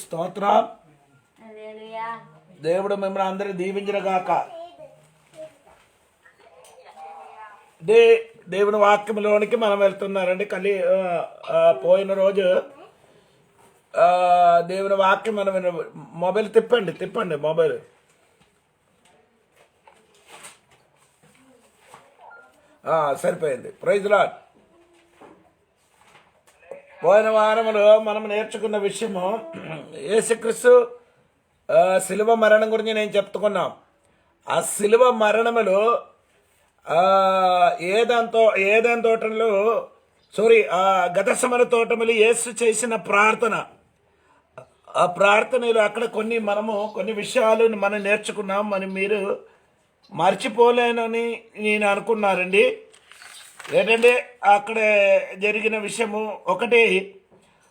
స్తోత్రం. దేవుడు మిమ్మల్ని అందరూ దీవించుగాక. దేవుని వాక్యంలోనికి మనం వెళ్తున్నారండి. పోయిన రోజు దేవుని వాక్యం మనం మొబైల్ తిప్పండి మొబైల్. సరిపోయింది. Praise lord. పోయిన వారములో మనం నేర్చుకున్న విషయము యేసుక్రీస్తు శిలువ మరణం గురించి నేను చెప్తున్నాం. ఆ శిలువ మరణములో ఏదైనా తోటలో గతసమర తోటములు యేసు చేసిన ప్రార్థన, ఆ ప్రార్థనలు అక్కడ కొన్ని విషయాలు మనం నేర్చుకున్నాం. మీరు మర్చిపోలేనని నేను అనుకున్నారండి. ఏంటంటే అక్కడ జరిగిన విషయము ఒకటి,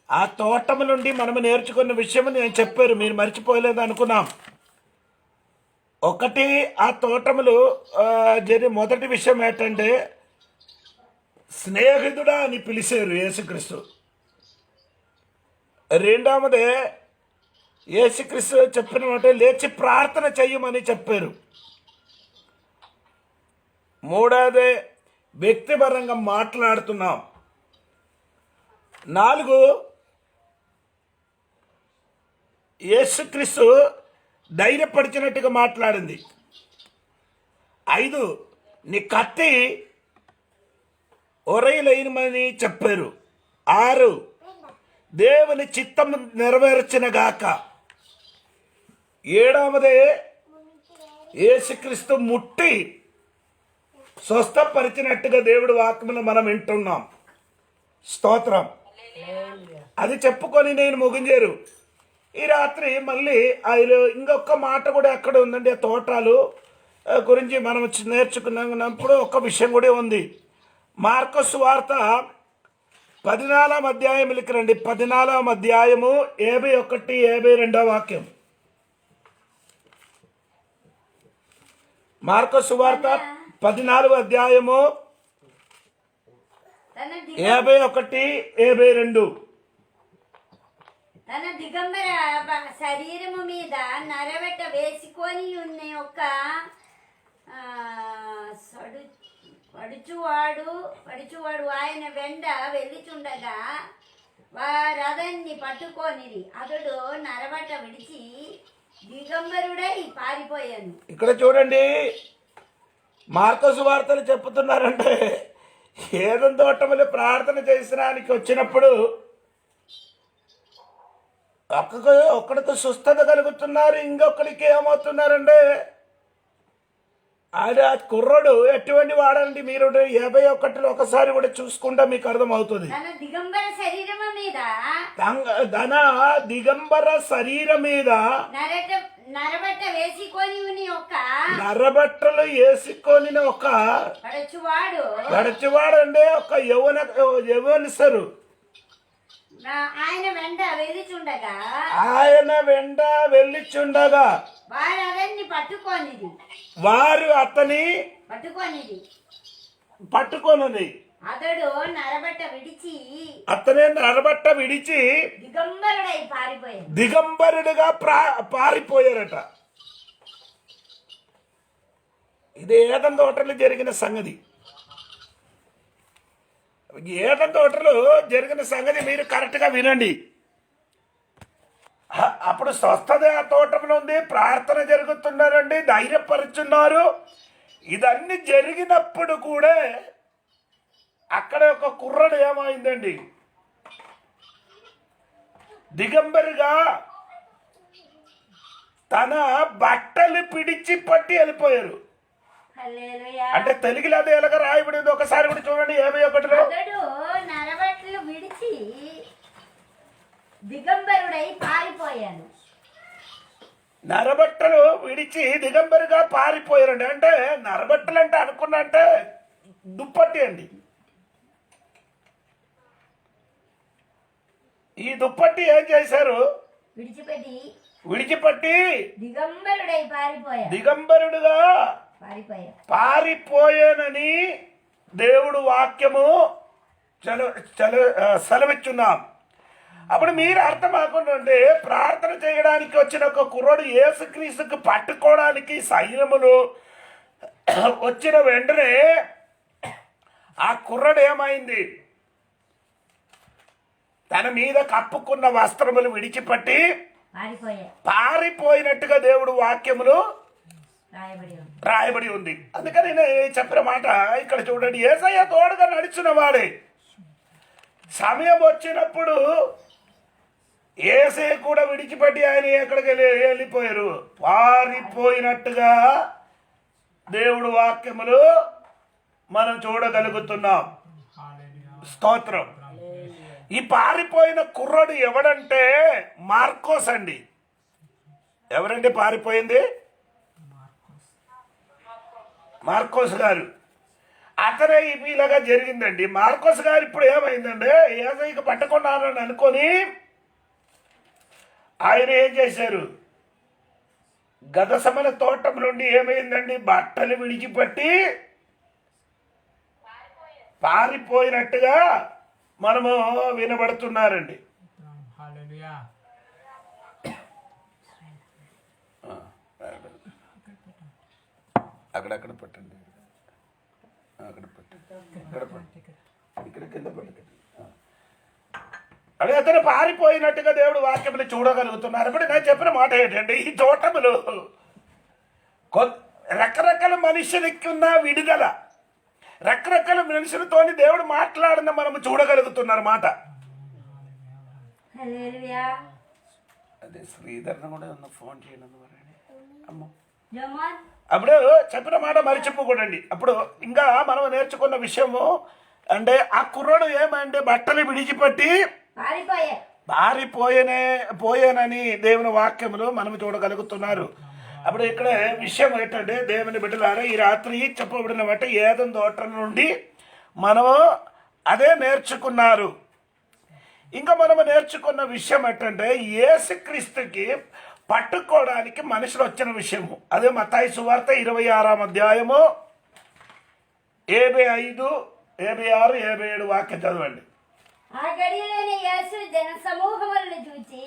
ఆ తోటము నుండి మనము నేర్చుకున్న విషయము నేను చెప్పారు, మీరు మర్చిపోలేదు అనుకున్నాం. ఒకటి, ఆ తోటములు మొదటి విషయం ఏంటంటే స్నేహితుడా అని పిలిచారు యేసుక్రీస్తు. రెండవదే యేసుక్రీస్తు చెప్పిన మాట లేచి ప్రార్థన చెయ్యమని చెప్పారు. మూడవది వ్యక్తిపరంగా మాట్లాడుతున్నాం. 4, యేసుక్రీస్తు ధైర్యపరిచినట్టుగా మాట్లాడింది. 5, నీ కత్తి ఒరైలైనమని చెప్పారు. 6, దేవుని చిత్తం నెరవేర్చినగాక. 7వదే యేసుక్రీస్తు ముట్టి స్వస్థపరిచినట్టుగా దేవుడి వాక్యమును మనం వింటున్నాం. స్తోత్రం. అది చెప్పుకొని నేను ముగించారు. ఈ రాత్రి మళ్ళీ ఆయన ఇంకొక మాట కూడా ఎక్కడ ఉందండి. తోటలు గురించి మనం నేర్చుకున్నప్పుడు ఒక విషయం కూడా ఉంది. మార్కు సువార్త 14వ అధ్యాయంకి రండి. 14వ అధ్యాయము 51, 52 వాక్యం. మార్కు సువార్త 14వ అధ్యాయము 51, 52. తన దిగంబర శరీరము మీద నరవెట్ట వేసుకొని ఉన్న ఒక పడుచువాడు ఆయన వెంట వెళ్ళిచుండగా వారదన్ని పట్టుకొనిది. అతడు నరవట్ట విడిచి దిగంబరుడై పారిపోయాను. ఇక్కడ చూడండి, మార్కు సువార్తలు చెప్తున్నారంటే ఏదైనా తోటములు ప్రార్థన చేసడానికి వచ్చినప్పుడు ఒక్కడికి స్వస్థత కలుగుతున్నారు, ఇంకొకరికి ఏమవుతున్నారంటే ఆయన కుర్రడు ఎటువంటి వాడండి. మీరు 51లో ఒకసారి కూడా చూసుకుంటా మీకు అర్థమవుతుంది. తన దిగంబర శరీరం మీద నరబట్టలు వేసుకొని ఒక పడచువాడు అండి, ఒక యవ్వనిస్తారు. ఆయన వెంట వెళ్ళిచుండగా వారు అతని పట్టుకొనిది. అతనే నరబట్ట విడిచి దిగంబరుడుగా పారిపోయారట. ఇది ఏదైనా తోటలో జరిగిన సంగతి. ఏదైనా తోటలో జరిగిన సంగతి మీరు కరెక్ట్గా వినండి. అప్పుడు స్వస్థత ఆ తోటంలో ఉంది, ప్రార్థన జరుగుతున్నారండి, ధైర్యపరుచున్నారు. ఇదన్నీ జరిగినప్పుడు కూడా అక్కడ ఒక కుర్రడు ఏమైందండి, దిగంబరిగా తన బట్టలు పిడిచి పట్టి వెళ్ళిపోయారు. అంటే తెలుగులో అది ఎలాగ రాయబడింది ఒకసారి కూడా చూడండి. 51లో నరబట్టలు విడిచి దిగంబరుడై పారిపోయాను. నరబట్టలు విడిచి దిగంబరుగా పారిపోయారండి. అంటే నరబట్టలు అంటే అనుకున్నా అంటే దుప్పట్టి అండి. ఈ దుప్పట్టి ఏం చేశారు, విడిచిపెట్టి దిగంబరుడుగా పారిపోయానని దేవుడు వాక్యము సెలవిచ్చున్నాం. అప్పుడు మీరు అర్థమాకుండా ఉంటే ప్రార్థన చేయడానికి వచ్చిన ఒక కుర్రోడు యేసుక్రీస్తుకు పట్టుకోవడానికి సైన్యములు వచ్చిన వెంటనే ఆ కుర్రడు ఏమైంది? తన మీద కప్పుకున్న వస్త్రములు విడిచిపట్టి పారిపోయినట్టుగా దేవుడు వాక్యములు రాయబడి ఉంది. అందుకని నేను చెప్పిన మాట ఇక్కడ చూడండి, యేసయ్య తోడుగా నడిచిన వాడే. సమయం వచ్చినప్పుడు యేసయ్య కూడా విడిచిపెట్టి ఆయన ఎక్కడికి వెళ్ళిపోయారు, పారిపోయినట్టుగా దేవుడు వాక్యములు మనం చూడగలుగుతున్నాం. స్తోత్రం. ఈ పారిపోయిన కుర్రాడు ఎవడంటే మార్కోస్ అండి. ఎవరండి పారిపోయింది? మార్కోస్ గారు. అతనే ఇలాగా జరిగిందండి. మార్కోస్ గారు ఇప్పుడు ఏమైందంటే యేసయ్యకు పట్టుకున్నానని అనుకొని ఆయన ఏం చేశారు? గదసమల తోటం నుండి ఏమైందండి? బట్టలు విడిచిపెట్టి పారిపోయినట్టుగా మనము వినబడుతున్నారండి. అక్కడక్కడ పట్టండి, అక్కడ పట్టండి, ఇక్కడ కింద పట్టండి. అదే అతను పారిపోయినట్టుగా దేవుడు వాక్యములు చూడగలుగుతున్నారు. ఇప్పుడు నేను చెప్పిన మాట ఏంటంటే ఈ తోటములు రకరకాల మనుషులకి ఉన్న విడుదల, రకరకాల మనుషులతోని దేవుడు మాట్లాడిన మనము చూడగలుగుతున్నారు మాట. అదే శ్రీధర్ని కూడా ఉన్న ఫోన్ చేయడం అమ్మ. అప్పుడు చెప్పిన మాట మరిచిపోకూడండి. అప్పుడు ఇంకా మనం నేర్చుకున్న విషయము అంటే ఆ కుర్రాడు ఏమంటే బట్టలు విడిచిపెట్టి పోయేనని దేవుని వాక్యములు మనం చూడగలుగుతున్నారు. అప్పుడు ఇక్కడ విషయం ఏంటంటే దేవుని బిడ్డలారా, ఈ రాత్రి చెప్పబడిన బట్టి ఏదెన్ తోట నుండి మనము అదే నేర్చుకున్నారు. ఇంకా మనము నేర్చుకున్న విషయం ఏంటంటే యేసుక్రీస్తుకి పట్టుకోవడానికి మనుషులు వచ్చిన విషయము. అదే మత్తయి సువార్త 26వ అధ్యాయము 75, 76, 77 వాక్యం చదవండి. ఆ గడియలోనే యేసు జన సమూహములను చూచి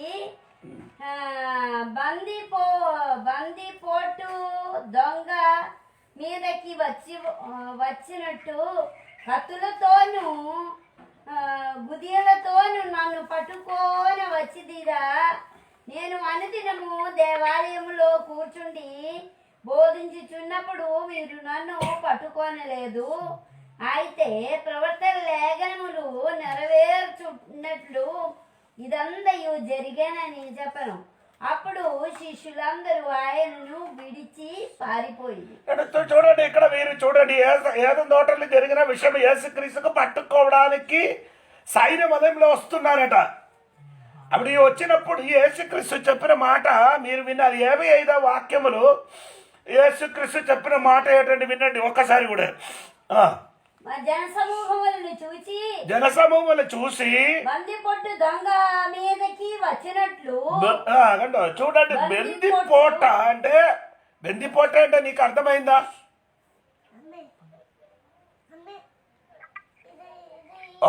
బందిపోటు దొంగ మీదకి వచ్చినట్టు కత్తులతోనూ గుదియలతోనూ నన్ను పట్టుకొని వచ్చిదిరా. నేను అనుదినము దేవాలయములో కూర్చుండి బోధించుచున్నప్పుడు మీరు నన్ను పట్టుకోనలేదు. అయితే ప్రవర్తన లేఖనములు నెరవేర్చున్నట్లు ఇదంతయు జరిగానని చెప్పను. అప్పుడు శిష్యులందరూ ఆయనను విడిచి పారిపోయింది. చూడండి, ఇక్కడ మీరు చూడండి, ఏదెన్ తోటలో జరిగిన విషయం యేసుక్రీస్తుకు పట్టుకోవడానికి సైన్యమయంలో వస్తున్నారట. అప్పుడు వచ్చినప్పుడు యేసుక్రీస్తు చెప్పిన మాట మీరు విన్నారు. 75వ వాక్యములు యేసుక్రీస్తు చెప్పిన మాట ఏంటంటే వినండి ఒక్కసారి కూడా. జనసమూహములను చూసి బందిపోటు దొంగ మీదకి వచ్చినట్లు చూడండి. బెందిపోట అంటే నీకు అర్థమైందా?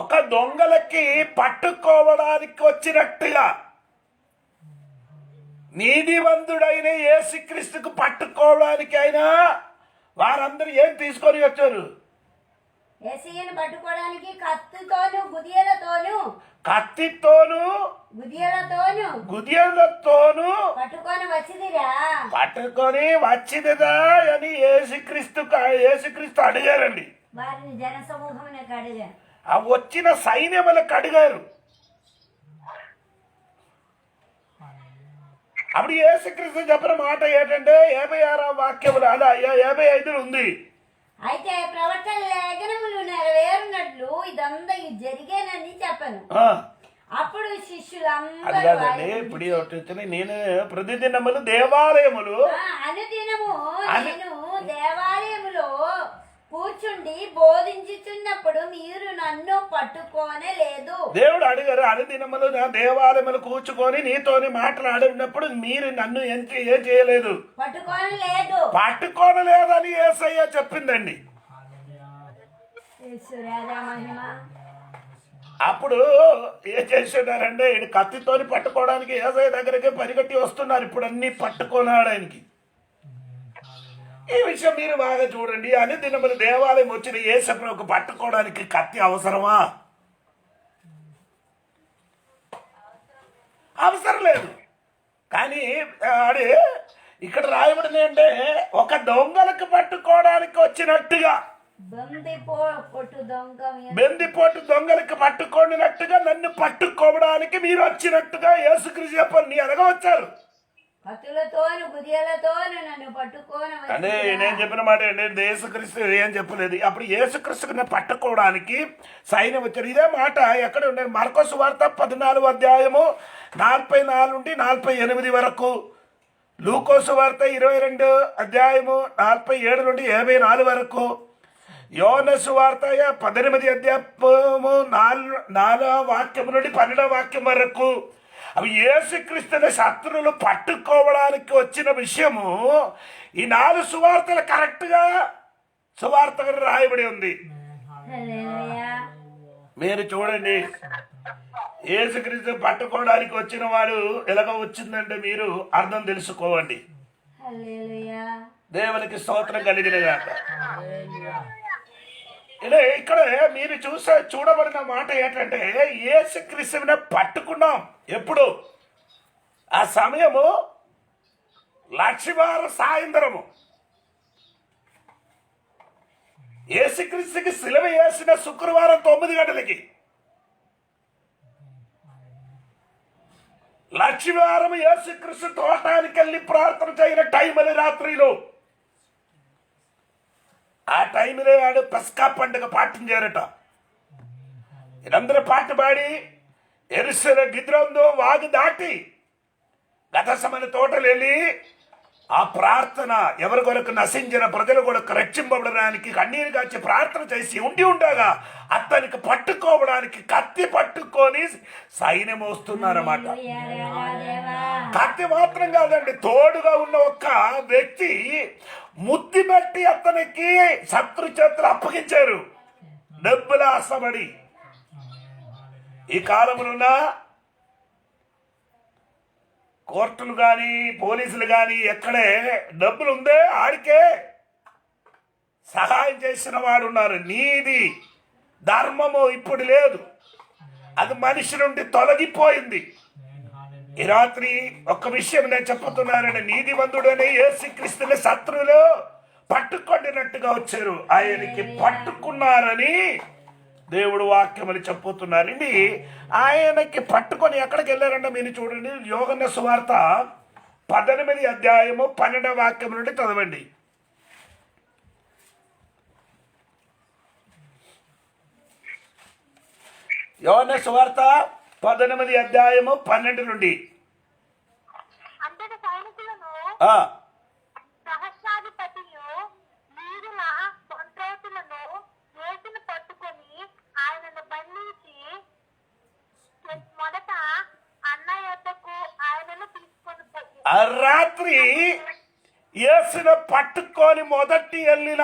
ఒక దొంగలకి పట్టుకోవడానికి వచ్చినట్టుగా నీతివంతుడైన యేసుక్రీస్తుకు పట్టుకోవడానికి అయినా వారందరూ ఏం తీసుకొని వచ్చారు? యేసయ్యను పట్టుకోవడానికి కత్తితోను గుదియలతోను పట్టుకొని వచ్చిదిరా అని యేసుక్రీస్తు అడిగారండి. వారిని జనసమూహమునకు అడిగారు. ఆ వచ్చిన సైన్యములకు అడిగారు. అప్పుడు యేసుక్రీస్తు చెప్పిన మాట ఏంటంటే 56వ వాక్యములు అలా 55 ఉంది. అయితే ప్రవర్తన లేఖనములు నెరవేరునట్లు ఇదంతా జరిగేనని చెప్పను. అప్పుడు శిష్యులందరూ ఇప్పుడు నేను ప్రతిదినములు దేవాలయములు అనుదినము నేను దేవాలయములో కూర్చుండి బోధించుచున్నప్పుడు మీరు నన్ను పట్టుకోనలేదు. దేవుడు అడిగారు, అనుదినములు నా దేవాలయములు కూర్చుకొని నీతోని మాట్లాడినప్పుడు మీరు నన్ను ఏం చేయలేదు, పట్టుకోనలేదని యేసయ్య చెప్పిందండి. అప్పుడు ఏం చేస్తున్నారంటే ఈడు కత్తితోని పట్టుకోవడానికి ఏసఐ దగ్గరికి పరిగెట్టి వస్తున్నారు. ఇప్పుడు అన్ని పట్టుకున్నాడు ఆయనకి. ఈ విషయం మీరు బాగా చూడండి. అని దినములు దేవాలయం వచ్చిన యేసుప్రభువుకు పట్టుకోవడానికి కత్తి అవసరమా? అవసరం లేదు. కానీ ఆడే ఇక్కడ రాయబడింది అంటే ఒక దొంగలకు పట్టుకోవడానికి వచ్చినట్టుగా, బెందిపోటు దొంగలకు పట్టుకోనినట్టుగా నన్ను పట్టుకోవడానికి మీరు వచ్చినట్టుగా యేసుక్రీస్తు చెప్పారు. నీ అనగా వచ్చారు అంటే నేను చెప్పిన మాట ఏంటంటే యేసుక్రీస్తు ఏం చెప్పలేదు. అప్పుడు యేసుక్రీస్తుని పట్టుకోవడానికి సైన్యం వచ్చారు. ఇదే మాట ఎక్కడ ఉండేది? మార్కోసు వార్త 14 అధ్యాయము 44 నుండి 48 వరకు, లూకోసు వార్త 22 అధ్యాయము 47 నుండి 54 వరకు, యోహాను వార్త 18 అధ్యాయము 4వ వాక్యం నుండి 12వ వాక్యం వరకు. అవి యేసుక్రీస్తుని శత్రువులు పట్టుకోవడానికి వచ్చిన విషయము ఈ 4 సువార్తలు కరెక్ట్గా సువార్తగా రాయబడి ఉంది. మీరు చూడండి, యేసుక్రీస్తు పట్టుకోవడానికి వచ్చిన వాడు ఎలాగ వచ్చిందంటే మీరు అర్థం తెలుసుకోవండి. దేవునికి స్తోత్రం కలిగినగాక. ఇలా ఇక్కడ మీరు చూడబడిన మాట ఏంటంటే యేసుక్రీస్తుని పట్టుకున్నాం. ఎప్పుడు? ఆ సమయము లక్షవారం సాయంత్రము. యేసుక్రీస్తుకి సిలువ వేసిన శుక్రవారం 9 గంటలకి, లక్షవారం యేసుక్రీస్తు తోటానికి వెళ్ళి ప్రార్థన చేయన టైం అని రాత్రిలో. ఆ టైంలో వాడు పస్కా పండుగ పాటించారట. ఇదందరూ పాట పాడి ఎరుసల గిద్రందో వాగు దాటి గతసమైన తోటలు వెళ్ళి ఆ ప్రార్థన ఎవరి కొరకు నశించిన ప్రజల కొరకు రక్షింపబడడానికి కన్నీరు కాచి ప్రార్థన చేసి ఉండగా అతనికి పట్టుకోవడానికి కత్తి పట్టుకొని సైన్యం వస్తున్నారన్నమాట. కత్తి మాత్రం కాదండి, తోడుగా ఉన్న ఒక్క వ్యక్తి ముద్ది పెట్టి అతనికి శత్రు చేతులు అప్పగించారు. డబ్బుల ఆశపడి ఈ కాలంలో కోర్టులు కానీ పోలీసులు కానీ ఎక్కడే డబ్బులు ఉందే ఆడికే సహాయం చేసిన వాడు ఉన్నారు. నీది ధర్మము ఇప్పుడు లేదు, అది మనిషి నుండి తొలగిపోయింది. ఈ రాత్రి ఒక్క విషయం నేను చెప్పుతున్నానని, నీతిమంతుడని యేసుక్రీస్తుని శత్రువులు పట్టుకొండినట్టుగా వచ్చారు. ఆయనకి పట్టుకున్నారని దేవుడు వాక్యమని చెప్పుతున్నారండి. ఆయనకి పట్టుకొని ఎక్కడికి వెళ్ళారంటే మీరు చూడండి, యోహాను సువార్త 18 అధ్యాయము 12వ వాక్యం నుండి చదవండి. యోహాను సువార్త 18 అధ్యాయము 12 నుండి. ఆ రాత్రి యేసును పట్టుకొని మొదటి వెళ్ళిన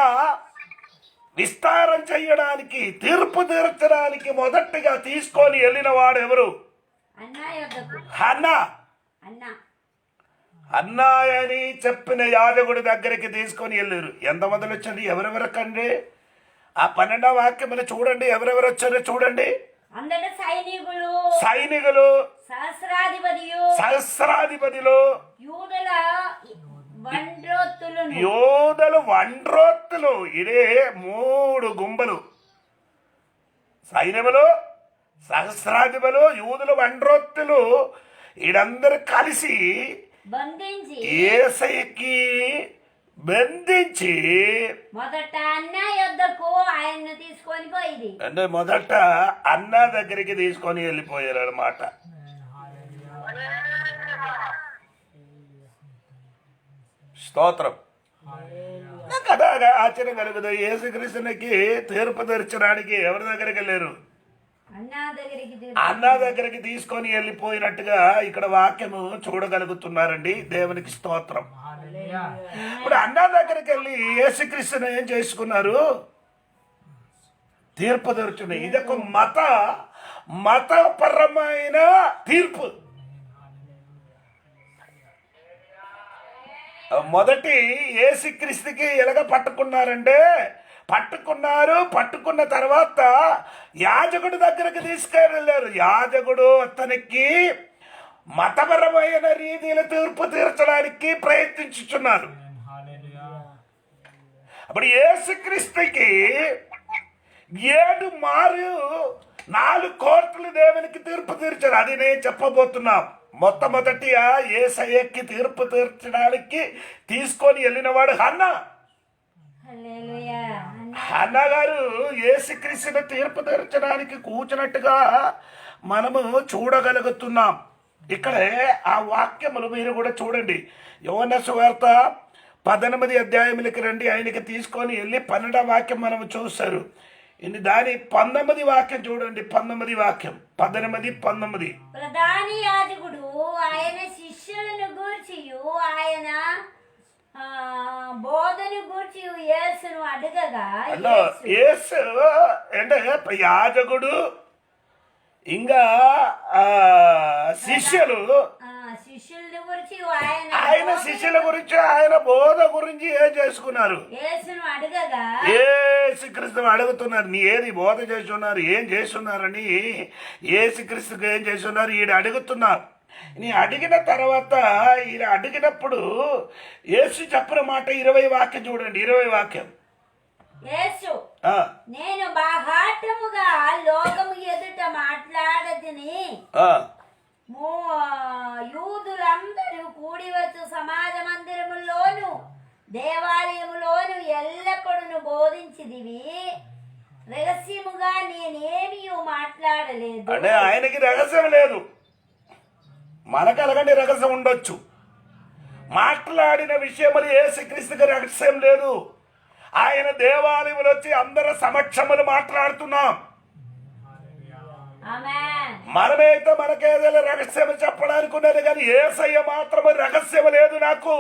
విస్తారం చేయడానికి, తీర్పు తీర్చడానికి మొదటిగా తీసుకొని వెళ్ళిన వాడు ఎవరు? అన్నాయని చెప్పిన యాజకుడి దగ్గరికి తీసుకొని వెళ్ళారు. ఎంతమంది వచ్చండి? ఎవరెవరకండి? ఆ 12వ వాక్యములు చూడండి, ఎవరెవరు వచ్చారో చూడండి. సైనికులు, సహస్రాధిపతులు, యోధులు, వండ్రోత్తులు. ఇదే 3 గుంపులు: సైన్యములు, సహస్రాధిపతులు, యూదులు, వండ్రోత్తులు. వీడందరూ కలిసి యేసయ్యకి బంధించి మొదట అన్న యొద్దకు ఆయన్ని తీసుకొని పోయింది. అంటే మొదట అన్న దగ్గరికి తీసుకొని వెళ్ళిపోయారు అన్నమాట. స్తోత్రం. కదా ఆశ్చర్యం కలుగుతుంది. యేసుక్రీస్తునికి తీర్పు తీర్చడానికి ఎవరి దగ్గరికి వెళ్ళారు? అన్న దగ్గరికి తీసుకొని వెళ్ళిపోయినట్టుగా ఇక్కడ వాక్యము చూడగలుగుతున్నారండి. దేవునికి స్తోత్రం. ఇప్పుడు అన్న దగ్గరికి వెళ్ళి యేసుక్రీస్తుని ఏం చేసుకున్నారు? తీర్పు తీర్చున్నాయి. ఇదొక మతపరమైన తీర్పు. మొదటి యేసుక్రీస్తుకి ఎలాగ పట్టుకున్నారంటే, పట్టుకున్న తర్వాత యాజకుడి దగ్గరకు తీసుకెళ్ళారు. యాజకుడు అతనికి మతపరమైన రీతిలో తీర్పు తీర్చడానికి ప్రయత్నించుచున్నారు. అప్పుడు యేసుక్రీస్తుకి 7 మారు 4 కోర్టులు దేవునికి తీర్పు తీర్చారు. అది నేను చెప్పబోతున్నా. మొట్టమొదటిగా యేసయ్యకి తీర్పు తీర్చడానికి తీసుకొని వెళ్ళినవాడు హన్నా. హల్లెలూయా. హన్నా గారు యేసుక్రీస్తుని తీర్పు తీర్చడానికి కూర్చున్నట్టుగా మనము చూడగలుగుతున్నాం. ఇక్కడే ఆ వాక్యములు మీరు కూడా చూడండి. యోహాను సువార్త 18 అధ్యాయములకి రండి. ఆయనకి తీసుకొని వెళ్ళి 12వ వాక్యం మనం చూస్తారు. దాని 19 వాక్యం చూడండి. 19 వాక్యం 19. ప్రధాని యాజకుడు ఆయన శిష్యులను గూర్చియు ఆయన బోధను గూర్చి యేసును అడగగా, యేసు అంటే యాజకుడు ఇంకా శిష్యుల గురించి ఆయన బోధ గురించి ఏం చేసుకున్నారు? యేసుక్రీస్తు అడుగుతున్నారు, నీ ఏది బోధ చేస్తున్నారు, ఏం చేస్తున్నారని యేసుక్రీస్తుకు ఏం చేస్తున్నారు ఈయన అడుగుతున్నారు. నీ అడిగిన తర్వాత ఈయన అడిగినప్పుడు యేసు చెప్పిన మాట 20 వాక్యం చూడండి. 20 వాక్యం. యేసు, నేను బాహాటముగా లోకము ఎదుట మాట్లాడదని యూదులందరూ కూడి వచ్చు సమాజ మందిరములోను దేవాలయములోను ఎల్లప్పుడూ బోధించిదివి. రహస్యముగా నేనేమీ మాట్లాడలేదు. అంటే ఆయనకి రహస్యం లేదు. మనకు అలాగంటే రహస్యం ఉండొచ్చు. మాట్లాడిన విషయములు యేసుక్రీస్తుకి రహస్యం లేదు. ఆయన దేవాలయములు వచ్చి అందరి సమక్షములు మాట్లాడుతున్నాం. మనమైతే మనకేదైనా రహస్యం చెప్పడానికి ఉన్నది, కానీ యేసయ్య మాత్రమే రహస్యం లేదు నాకు.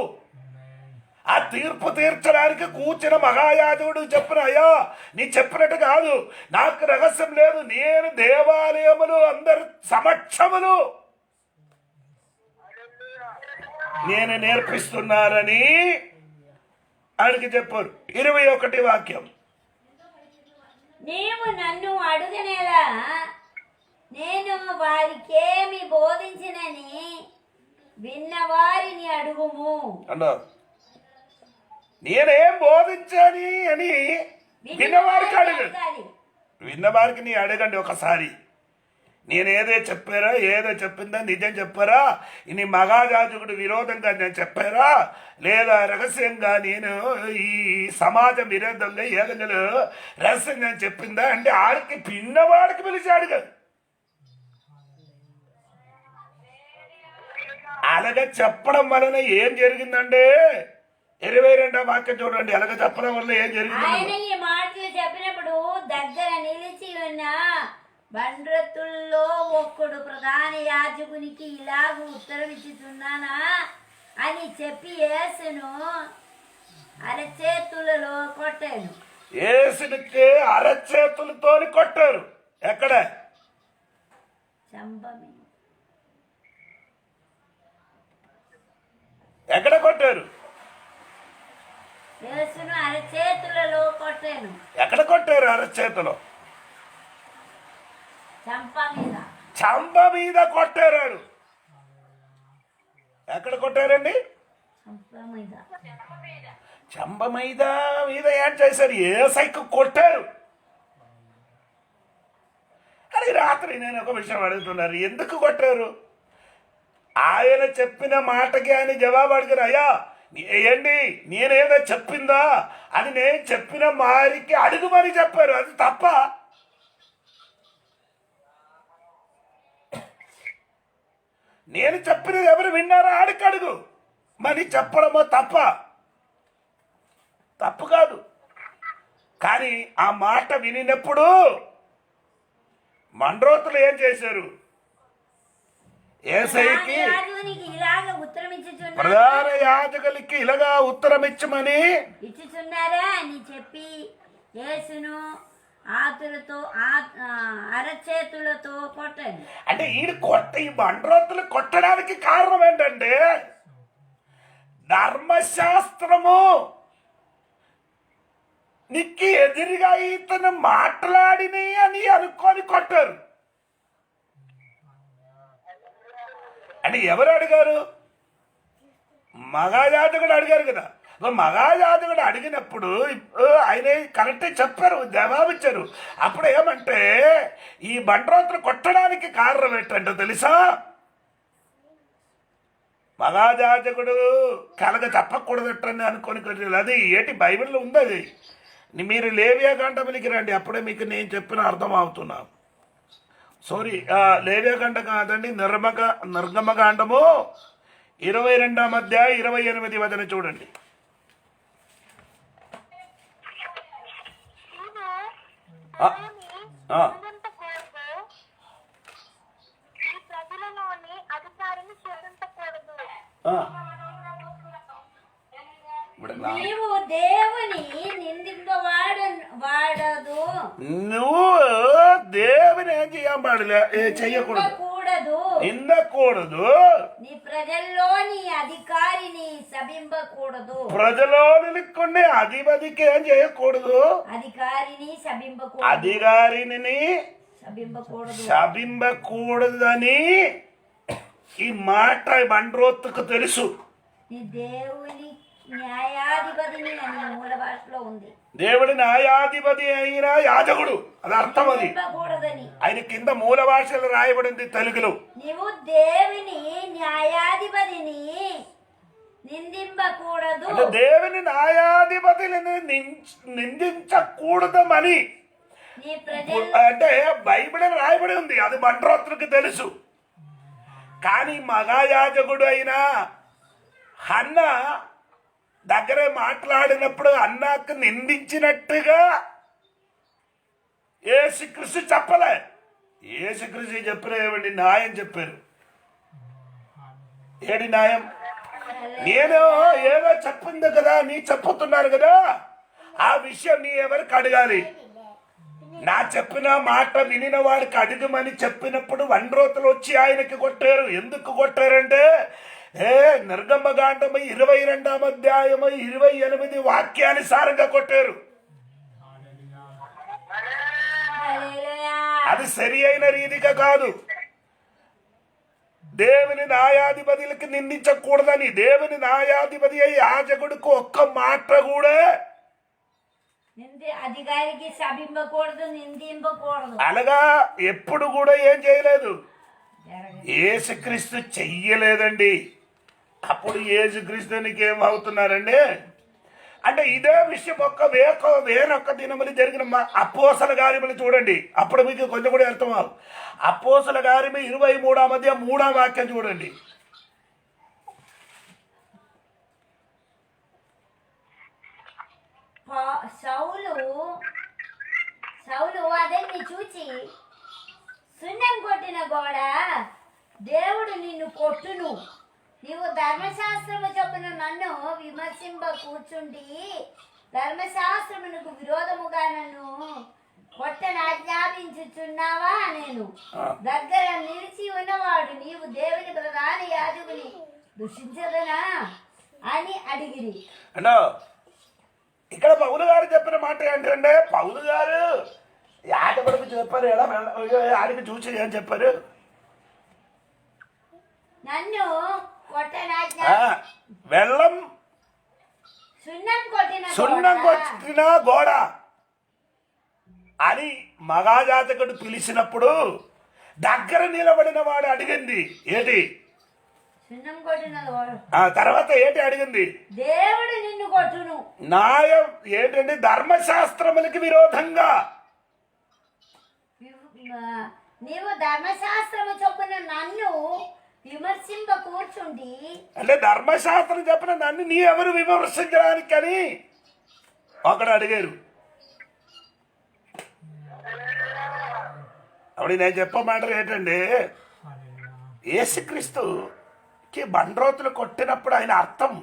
ఆ తీర్పు తీర్చడానికి కూర్చున్న మహాయాజకుడు చెప్పిన, అయ్యా నీ చెప్పినట్టు కాదు, నాకు రహస్యం లేదు, నేను దేవాలయములు అందరి సమక్షములు నేను నేర్పిస్తున్నారని ఆయనకి చెప్పారు. 21 వాక్యం. నీవు నన్ను అడుగనేలా నేను వారికేమి బోధించినని విన్నవారిని అడుగుము అన్నారు. నేనేం బోధించాని అని విన్నవారికి అడగండి. విన్నవారికి నీ అడగండి ఒకసారి. నేను ఏదో చెప్పిందా నిజం చెప్పారా, నీ మహారాజుకుడు విరోధంగా నేను చెప్పారా, లేదా రహస్యంగా నేను ఈ సమాజం విరోధంగా ఏదైనా రహస్యంగా చెప్పిందా అంటే ఆడికి పిన్నవాడికి పిలిచి అడగదు. అలాగే చెప్పడం వలన ఏం జరిగిందంటే 22వ వాక్యం చూడండి. అలాగే చెప్పడం వల్ల ఏం జరిగింది? ఆయన ఈ మాటలు చెప్పినప్పుడు దగ్గర నిలిచి ఉన్న బండ్రతుల్లో ఒక్కడు ప్రధాన యాజకునికి ఇలాగ ఉత్తరమిచ్చుతున్నానా అని చెప్పి యేసును అరచేతులలో కొట్టాను. యేసునికి అరచేతులతో కొట్టారు. ఎక్కడ? చంపమి. ఎక్కడ కొట్టారు? యేసును అరచేతులలో కొట్టాను. ఎక్కడ కొట్టారు? అరచేతులో. చంప మీద కొట్టారు. ఎక్కడ కొట్టారండి? చంప మీద ఏం చేశారు? యేసయ్యకు కొట్టారు. కానీ రాత్రి నేను ఒక విషయం అడుగుతున్నారు, ఎందుకు కొట్టారు? ఆయన చెప్పిన మాటకి ఆయన జవాబు అడిగారు, అయ్యా ఏంటి నేనేదో చెప్పిందా అని నేను చెప్పిన మారికి అడుగుమని చెప్పారు. అది తప్ప? నేను చెప్పినది ఎవరు విన్నారా ఆడికి అడుగు మరి చెప్పడమో తప్పు కాదు. కానీ ఆ మాట వినినప్పుడు మండ్రోతులు ఏం చేశారు? యేసయ్యకి ప్రధాన యాజకులకి ఇలాగా ఉత్తరం ఇచ్చమని ఇచ్చుచున్నారా అని చెప్పి యేసును ఆతులతో అరచేతులతో కొట్టండి. అంటే ఈ బండ్రోతులు కొట్టడానికి కారణం ఏంటంటే ధర్మశాస్త్రము నీకు ఎదురుగా ఇతను మాట్లాడిని అని అనుకొని కొట్టారు. అంటే ఎవరు అడిగారు? మగాజాతకుడు అడిగారు కదా. మగాజాతకుడు అడిగినప్పుడు ఆయన కరెక్టే చెప్పారు, జవాబిచ్చారు. అప్పుడు ఏమంటే ఈ బండ్రోతులు కొట్టడానికి కారణం ఏంటంటే తెలుసా? మగాజాతకుడు కలగ చెప్పకూడదట్టని అనుకొని అది ఏంటి బైబిల్లో ఉంది. అది మీరు లేవ్యాకాండములకి రండి, అప్పుడే మీకు నేను చెప్పిన అర్థం అవుతున్నా. సారీ, లేవ్యాకాండ కాదండి, నిర్గమకాండము 22వ అధ్యాయం 28వ వచనం చూడండి. నీవు దేవుని నిందింపవాడదు. నువ్వు దేవుని ఏం చెయ్యకూడదు, నిందకూడదు. నీ ప్రజల్లో నీ అధికారిని శపింపకూడదు. ప్రజలో నిలుక్కునే అధిపతికి ఏం చేయకూడదు, అధికారిని శపింపకూడదు, అధికారిని శపింపకూడదని ఈ మాట బండ్రోత్తుకు తెలుసు. దేవుని న్యాయాధిపతిని అని మూల భాషలో ఉంది. దేవుడి న్యాయాధిపతి అయిన యాజకుడు, అది అర్థం. అది ఆయన కింద మూల భాషలు రాయబడింది తెలుగులో. నీవు దేవుని న్యాయాధిపతిని నిందింపకూడదు. అంటే దేవుని న్యాయాధిపతిని నిందించకూడదమని అంటే బైబిల్ రాయబడి ఉంది. అది బండ్రోత్తులకు తెలుసు. కానీ మగాయాజకుడు అయిన హన్న దగ్గరే మాట్లాడినప్పుడు అన్నాకు నిందించినట్టుగా యేసుక్రీస్తు చెప్పలే. యేసుక్రీస్తు చెప్పిన ఏమండి న్యాయం చెప్పారు. ఏడి న్యాయం? నేను ఏదో చెప్పింది కదా, నీ చెప్పుతున్నారు కదా, ఆ విషయం నీ ఎవరికి అడగాలి? నా చెప్పిన మాట వినిన వాడికి అడుగుమని చెప్పినప్పుడు బండ్రోతులు వచ్చి ఆయనకి కొట్టారు. ఎందుకు కొట్టారంటే నిర్గమకాండము 22వ అధ్యాయము 28 వాక్యానుసారంగా కొట్టారు. అది సరి అయిన రీతిగా కాదు. దేవుని న్యాయాధిపతులకి నిందించకూడదని, దేవుని న్యాయాధిపతి అయ్యి యాజకుడికి ఒక్క మాట కూడా అధికారికి శపింపకూడదు, నిందింపకూడదు. అలాగా ఎప్పుడు కూడా ఏం చేయలేదు. యేసుక్రీస్తు చెయ్యలేదండి. అప్పుడు యేసుక్రీస్తునికి ఏమవుతున్నారండి అంటే ఇదే విషయం వేరొక దినములు జరిగిన అపోస్తల కార్యములు చూడండి. అప్పుడు మీకు కొంచెం కూడా అర్థం అవ్వదు. అపోస్తల కార్యము 23వ అధ్యాయం 3వ వాక్యం చూడండి. సౌలు అదన్ని చూచి, సున్నం కొట్టిన గోడ దేవుడు నిన్ను కొట్టును, నీవు ధర్మశాస్త్రము చొప్పున నన్ను విమర్శింప కూర్చుండి ధర్మశాస్త్రమునకు విరోధముగా నన్ను కొట్టనాజ్ఞాపించుచున్నావా? నేను దగ్గర నిలిచి ఉన్నవాడు నీవు దేవుని ప్రధాన యాజకుని దూషించదనా అని అడిగిరి. అన్నా ఇక్కడ పౌలు గారు చెప్పిన మాట ఏంటంటే, పౌలు గారు యాజకుడికి చెప్పారు, ఆడికి చూసి ఏం చెప్పారు? నన్ను వెళ్ళం సున్నం కొట్టిన గోడ అని మగాజాతకుడు పిలిచినప్పుడు దగ్గర నిలబడిన వాడు అడిగింది ఏంటి? తర్వాత ఏంటి అడిగింది? దేవుడు నిన్ను కొట్టును. న్యాయం ఏంటంటే ధర్మశాస్త్రములకి విరోధంగా నీవు ధర్మశాస్త్రము చొప్పున నన్ను విమర్శింప కూర్చుండి, అంటే ధర్మశాస్త్రం చెప్పిన నన్ను నీ ఎవరు విమర్శించడానికి అని ఒకడు అడిగారు. అప్పుడు నేను చెప్పమాట ఏంటంటే, యేసుక్రీస్తుకి బండ్రోతులు కొట్టినప్పుడు ఆయన అర్థం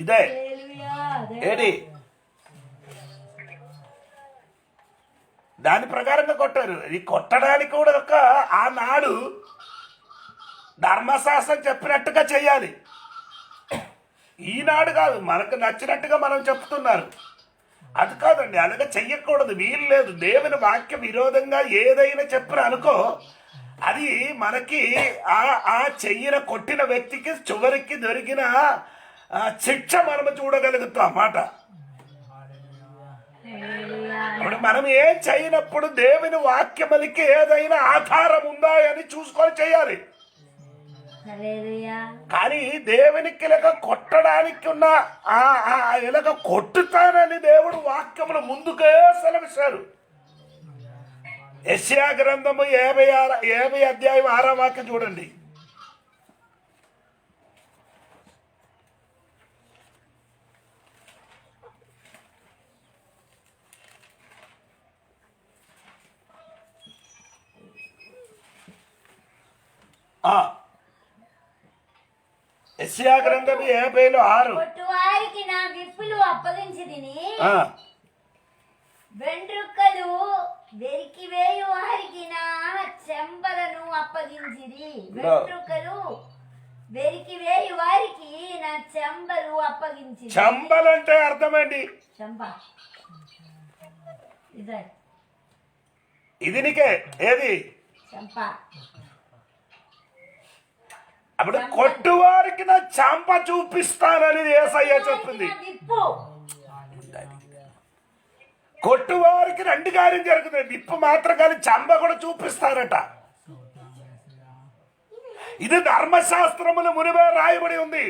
ఇదే ఏంటి? దాని ప్రకారంగా కొట్టారు. ఇది కొట్టడానికి కూడా ఆనాడు ధర్మశాస్త్రం చెప్పినట్టుగా చెయ్యాలి. ఈనాడు కాదు, మనకు నచ్చినట్టుగా మనం చెప్తున్నారు. అది కాదండి, అలాగే చెయ్యకూడదు, వీలు లేదు. దేవుని వాక్య విరోధంగా ఏదైనా చెప్పిన అనుకో, అది మనకి ఆ చెయ్యిన కొట్టిన వ్యక్తికి చివరికి దొరికిన శిక్ష మనము చూడగలుగుతాం అన్నమాట. ఇప్పుడు మనం ఏం చేయనప్పుడు దేవుని వాక్యములకి ఏదైనా ఆధారం ఉందా అని చూసుకొని చేయాలి. కానీ దేవునికి ఇలాగ కొట్టడానికి ఉన్న ఇలాగ కొట్టుతానని దేవుడు వాక్యములు ముందుకే సెలవిస్తారు. యెషయా గ్రంథము 50 అధ్యాయం 6వ వాక్యం చూడండి. యెషయా గ్రంథము 50:6. కొట్టువారికి నా విప్పులు అప్పగించితిని, వెంట్రుకలు వెరికివేయు వారికి నా చెంపలను అప్పగించిరి. వెంట్రుకలు వెరికివేయు వారికి నా చెంపలు అప్పగించిరి. చెంపలు అంటే అర్థమండి, చెంప ఇది నీకే ఏది చెంప. అప్పుడు కొట్టువారికి నా చంప చూపిస్తానని యేసయ్య చెప్పింది. కొట్టువారికి 2 కార్యం జరుగుతుంది, విప్పు మాత్రం కానీ చంప కూడా చూపిస్తారట. ఇది ధర్మశాస్త్రములు మునివే రాయబడి ఉంది.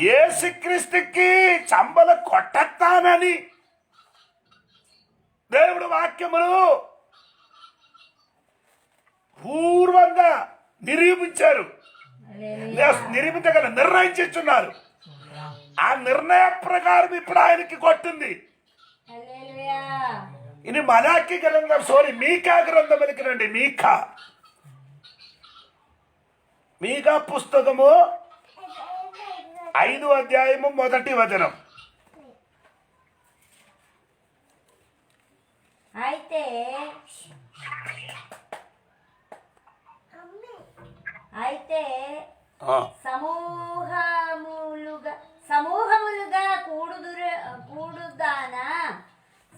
యేసుక్రీస్తుకి చంపలు కొట్టతానని దేవుడు వాక్యములు పూర్వంగా నిరూపించారు, నిర్ణయించున్నారు. ఆ నిర్ణయ ప్రకారం ఇప్పుడు ఆయనకి కొట్టింది. ఇది మలాకి గ్రంథం, మీకా గ్రంథం రండి. మీకా పుస్తకము 5వ అధ్యాయము 1వ వచనం. అయితే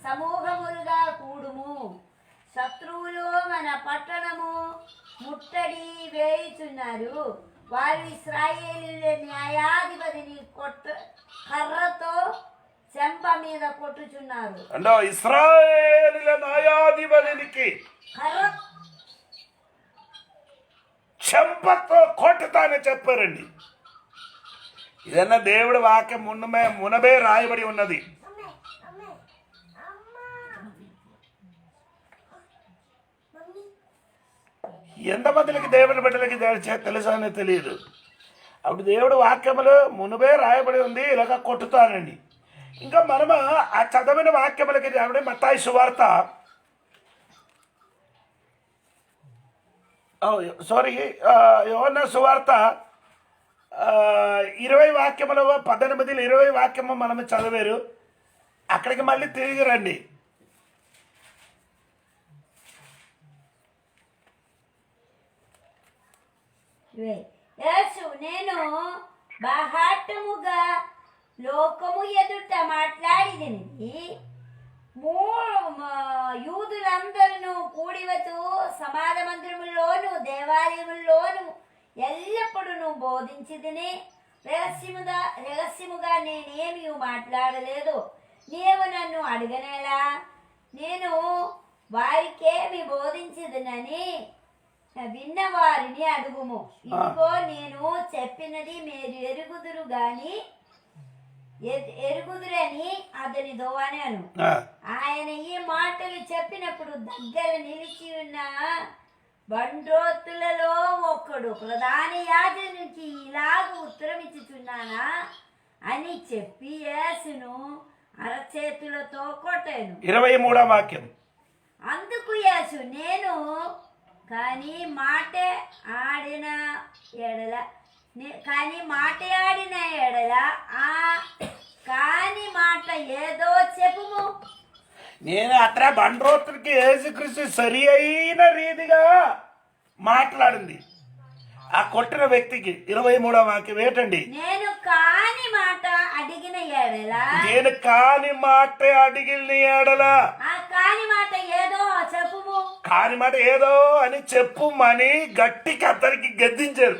సమూహములుగా కూడుము. శత్రువులు మన పట్టణము ముట్టడి వేయుచున్నారు. వారు ఇశ్రాయేలీయుల న్యాయాధిపతిని కర్రతో చెంప మీద కొట్టుచున్నారు. అంటే ఇశ్రాయేలీయుల న్యాయాధిపతికి చెంపతో కొట్టుతానని చెప్పారండి. ఇదన్నా దేవుడి వాక్యం మునబే రాయబడి ఉన్నది. ఎంతమందికి దేవుడి బిడ్డలకి తెలుసా అని తెలియదు. అప్పుడు దేవుడు వాక్యములు మునుబే రాయబడి ఉంది, ఇలాగ కొట్టుతానండి. ఇంకా మనము ఆ చదివిన వాక్యములకి మత్తయి సువార్త యోహన్న సువార్త 20 వాక్యములు 18 20 వాక్యము మనము చదివారు. అక్కడికి మళ్ళీ తిరిగి రండి. నేను బాహాటముగా లోకము ఎదుట మాట్లాడినది, యూదులందరూ కూడివతూ సమాజ మందిరముల్లోను దేవాలయముల్లోను ఎల్లప్పుడూ బోధించిదిని. రహస్యముగా నేనేమి మాట్లాడలేదు. నీవు నన్ను అడగనేలా, నేను వారికేమి బోధించదునని విన్నవారిని అడుగుము. ఇదిగో నేను చెప్పినది మీరు ఎరుగుదురని అతనితో అన్నాను. ఆయన ఈ మాటలు చెప్పినప్పుడు దగ్గర నిలిచి ఉన్న బండ్రోతులలో ఒకడు ప్రధాన యాజకునికి ఇలాగ ఉత్తరం ఇచ్చుచున్నానా అని చెప్పి యేసును అరచేతులతో కొట్టాను. 23వ వాక్యం. అందుకు యేసు, నేను కానీ మాట ఆడిన ఎడల కాని మాట ఏదో చెప్పుము. నేను అത്ര బండ్రోతుడికి యేసుక్రీస్తు సరి అయిన రీతిగా మాట్లాడింది ఆ కొట్టిన వ్యక్తికి. 23వ వాక్యం ఏంటండి? నేను కాని మాట అడిగిన ఎడలా, నేను కాని మాట అడిగిన ఎడలా, ఆ కాని మాట ఏదో చెప్పుము, కాని మాట ఏదో అని చెప్పుమని గట్టికి అతనికి గద్దించారు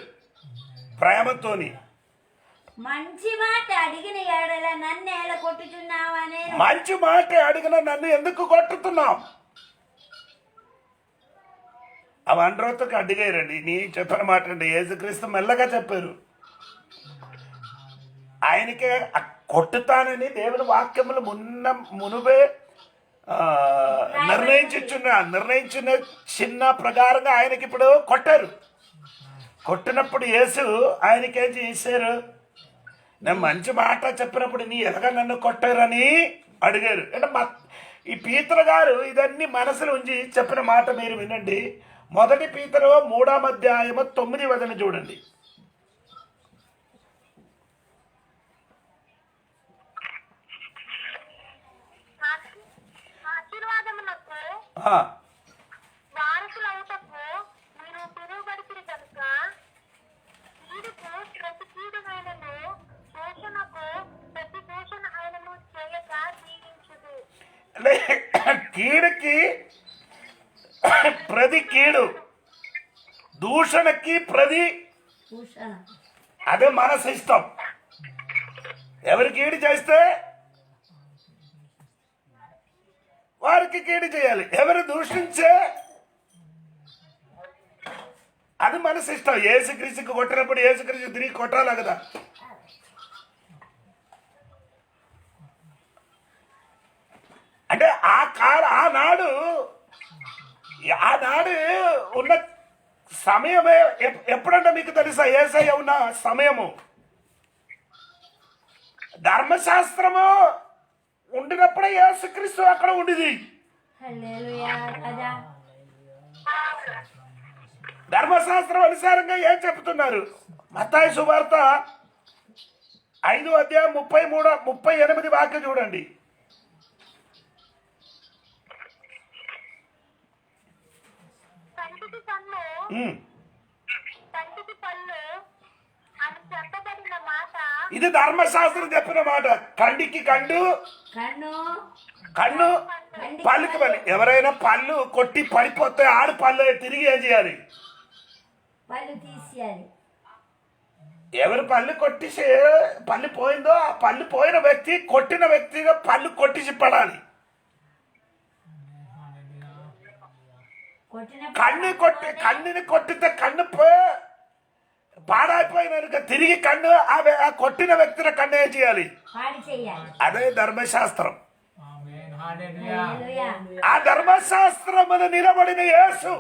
ప్రేమతోని. మంచి మాట అడిగిన ఎడల నన్ను ఎలా కొట్టుచున్నావనే. మంచి మాట అడిగిన నన్ను ఎందుకు కొట్టుతున్నావు? ఆ వండ్రోతకు అడిగారండి. నీ చెప్పిన మాట అండి. యేసుక్రీస్తు మెల్లగా చెప్పారు. ఆయనకే కొట్టుతానని దేవుని వాక్యములు మునువే నిర్ణయించిన చిన్న ప్రకారంగా ఆయనకి ఇప్పుడు కొట్టారు. కొట్టినప్పుడు యేసు ఆయనకేం చేశారు? నేను మంచి మాట చెప్పినప్పుడు నీ ఎలాగ నన్ను కొట్టారని అడిగారు. అంటే ఈ పీతరు గారు ఇదన్నీ మనసులో ఉంచి చెప్పిన మాట మీరు వినండి. 1 పీతరు 3వ అధ్యాయము 9వ వచనం చూడండి. కీడుకి ప్రతి కీడు, దూషణకి ప్రతి, అదే మనసు ఇష్టం. ఎవరి కీడు చేస్తే వారికి కీడు చేయాలి. ఎవరు దూషించే అది మనసు ఇష్టం. యేసుక్రీస్తుకి కొట్టినప్పుడు యేసుక్రీస్తు తిరిగి కొట్టాలి కదా. అంటే ఆనాడు ఉన్న సమయమే ఎప్పుడంటే మీకు తెలుసా? యేసయ్య ఉన్న సమయము ధర్మశాస్త్రము ఉండినప్పుడే యేసుక్రీస్తు అక్కడ ఉండిది. ధర్మశాస్త్రం అనుసారంగా ఏం చెప్తున్నారు? మత్తయి సువార్త 5వ అధ్యాయం 38 వాక్యం చూడండి. ఇది ధర్మశాస్త్రం చెప్పిన మాట. కండికి కన్ను, పళ్ళుకి పళ్ళు. ఎవరైనా పళ్ళు కొట్టి పడిపోతే ఆడు పళ్ళు తిరిగి ఏం చేయాలి? పళ్ళు తీసేయాలి. ఎవరు పళ్ళు కొట్టిసి పళ్ళు పోయిందో ఆ పళ్ళు పోయిన వ్యక్తి కొట్టిన వ్యక్తిగా పళ్ళు కొట్టిసి పడాలి. కన్నుని కొట్టితే కన్ను పాడైపోయిన తిరిగి కన్ను ఆ కొట్టిన వ్యక్తిని కన్ను ఏం చేయాలి? అదే ధర్మశాస్త్రం. ఆ ధర్మశాస్త్రమును నిలబడిన యేసు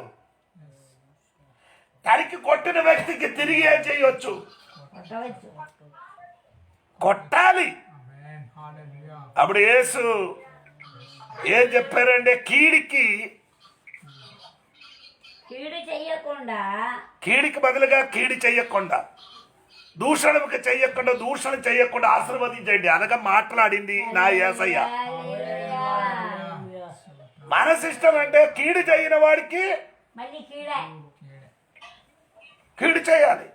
తనకి కొట్టిన వ్యక్తికి తిరిగి ఏం చేయొచ్చు? కొట్టాలి. అప్పుడు యేసు ఏం చెప్పారంటే కీడికి బదులుగా కీడి చెయ్యకుండా, దూషణకు చెయ్యకుండా, దూషణ చెయ్యకుండా ఆశీర్వదించండి అనగా మాట్లాడింది నా యేసయ్య. మనసిష్టం అంటే కీడు చేయని వాడికి కీడు చేయాలి,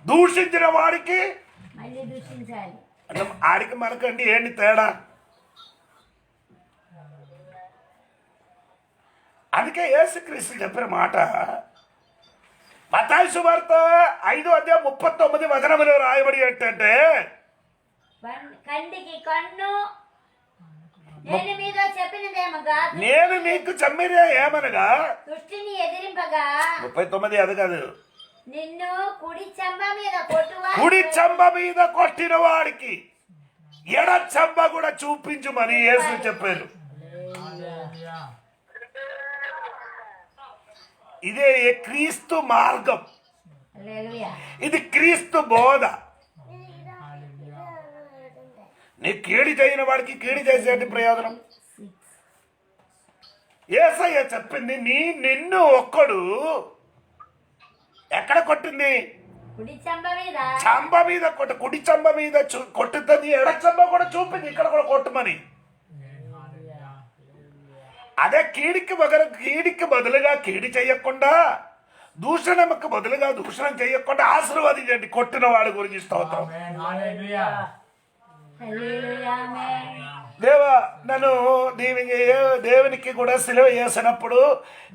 దూషించిన వాడికి అంటే ఆడికి మనకండి ఏంటి తేడా? అందుకే యేసుక్రీస్తు చెప్పిన మాట మత్తయి సువార్త 5వ అధ్యాయం 39 వచనములో రాయబడి ఏంటంటే, కంటికి కన్ను, నేను మీకు చెప్పిన ఏమనగా దుష్టిని ఎదిరింపగా 39 అది కాదు, నిన్ను కుడి చెంబ మీద కొట్టిన వాడికి ఎడ చెంబ కూడా చూపించుమని యేసు చెప్పారు. ఇదే క్రీస్తు మార్గం, ఇది క్రీస్తు బోధ. నీ కీడి చేయని వాడికి కీడి చేసేటి ప్రయోజనం? యేసయ్య చెప్పింది నిన్ను ఒక్కడు ఎక్కడ కొట్టింది? చంబ మీద కుడి చంబ మీద కొట్టుతుంది, ఎడ చంబ కూడా చూపింది ఇక్కడ కూడా కొట్టమని. అదే కీడికి బదులుగా కీడి చేయకుండా, దూషణకు బదులుగా దూషణం చేయకుండా ఆశీర్వదించండి. కొట్టిన వాడి గురించి స్తోత్రం. హల్లెలూయా, ఆమేన్. దేవా నన్ను దేవునికి కూడా సిలువ చేసినప్పుడు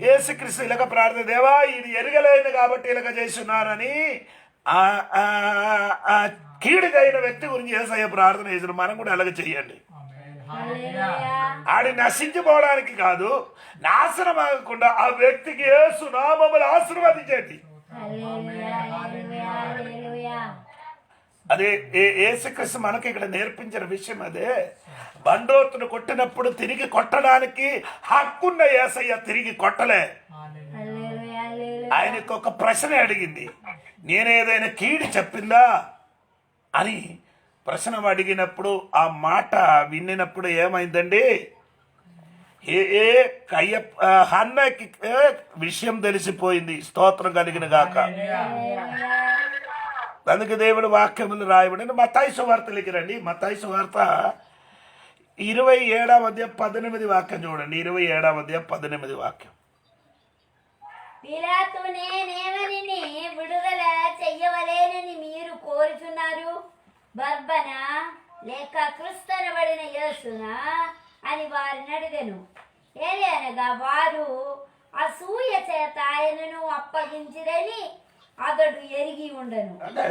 యేసుక్రీస్తు ఇలాగ ప్రార్థన, దేవా ఇది ఎరగలేదు కాబట్టి ఇలాగ చేస్తున్నానని ఆ కీడు అయిన వ్యక్తి గురించి యేసయ్య ప్రార్థన చేసిన మనం కూడా అలాగ చెయ్యండి. హల్లెలూయా, ఆడి నశించిపోవడానికి కాదు, నాశనం ఆగకుండా ఆ వ్యక్తికి యేసు నామములు ఆశీర్వదించండి. హల్లెలూయా, హల్లెలూయా, హల్లెలూయా. అదే యేసుక్రీస్తు మనకి ఇక్కడ నేర్పించిన విషయం అదే. బండోతును కొట్టినప్పుడు తిరిగి కొట్టడానికి హక్కున్న యేసయ్య తిరిగి కొట్టలే. హల్లెలూయా, హల్లెలూయా. ఆయనకు ఒక ప్రశ్న అడిగింది, నేనేదైనా కీడి చెప్పిందా అని ప్రశ్న అడిగినప్పుడు ఆ మాట వినినప్పుడు ఏమైందండి, హన్నకి విషయం తెలిసిపోయింది. స్తోత్రం కలిగిన గాక. అందుకే దేవుడు వాక్యములు రాయబడి మత్తాయి సువార్తలకి రండి. మత్తాయి సువార్త 27:18 వాక్యం చూడండి. 27:18 వాక్యం. పిలాతు నేనేమని విడుదల చెయ్యవలేనని మీరు కోరుచున్నారు? బర్బనా లేక క్రిస్తనబడిన యేసునా అని వారిని అడిగెను. ఏలనగా వారు అసూయ చేత ఆయనను అప్పగించిరని అతడు ఎరిగి ఉండను. అంటే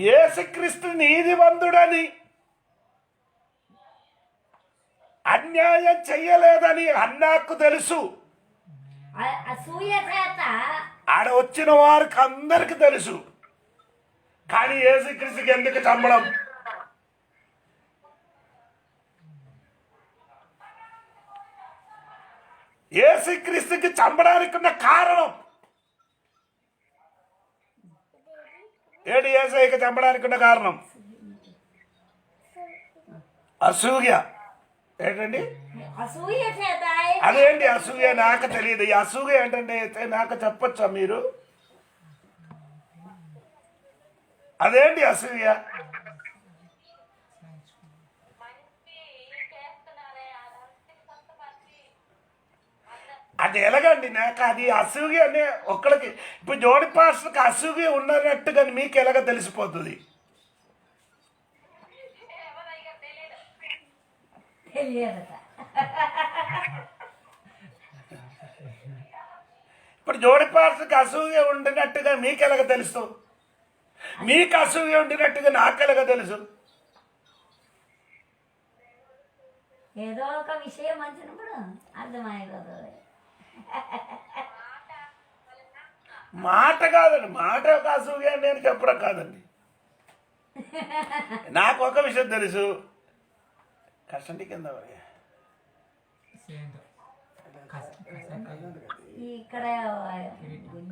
యేసుక్రీస్తు నీతిమంతుడని, అన్యాయం చెయ్యలేదని అన్నాకు తెలుసు. అసూయ చేత ఆడ వచ్చిన వారికి అందరికి తెలుసు. కానీ యేసుక్రీస్తుకి ఎందుకు చంపడం? యేసుక్రీస్తుకి చంపడానికి ఉన్న కారణం ఏంటి? యేసయ్యకి చంపడానికి ఉన్న కారణం అసూయ. ఏంటండి అసూయ చేత అదేంటి అసూయ? నాకు తెలియదు. ఈ అసూయ ఏంటంటే నాకు చెప్పచ్చా మీరు? అదేంటి అసూయ? అది ఎలాగండి? నాకు అది అసూయ అనే ఒక్కడికి, ఇప్పుడు జోడి పాస్టర్కి అసూయ ఉన్నట్టుగా మీకు ఎలాగ తెలిసిపోతుంది? తెలియదట. ఇప్పుడు జోడి పాస్టర్కి అసూయ ఉండినట్టుగా మీకు ఎలాగ తెలుసు? మీకు అసూయ ఉండినట్టుగా నాకు ఎలాగ తెలుసు? ఏదో ఒక విషయం వచ్చినప్పుడు అర్థమైపోతుంది. మాట కాదండి, మాట ఒక అసూయ నేను చెప్పడం కాదండి. నాకు ఒక విషయం తెలుసు, కష్టంటి కింద ఇక్కడ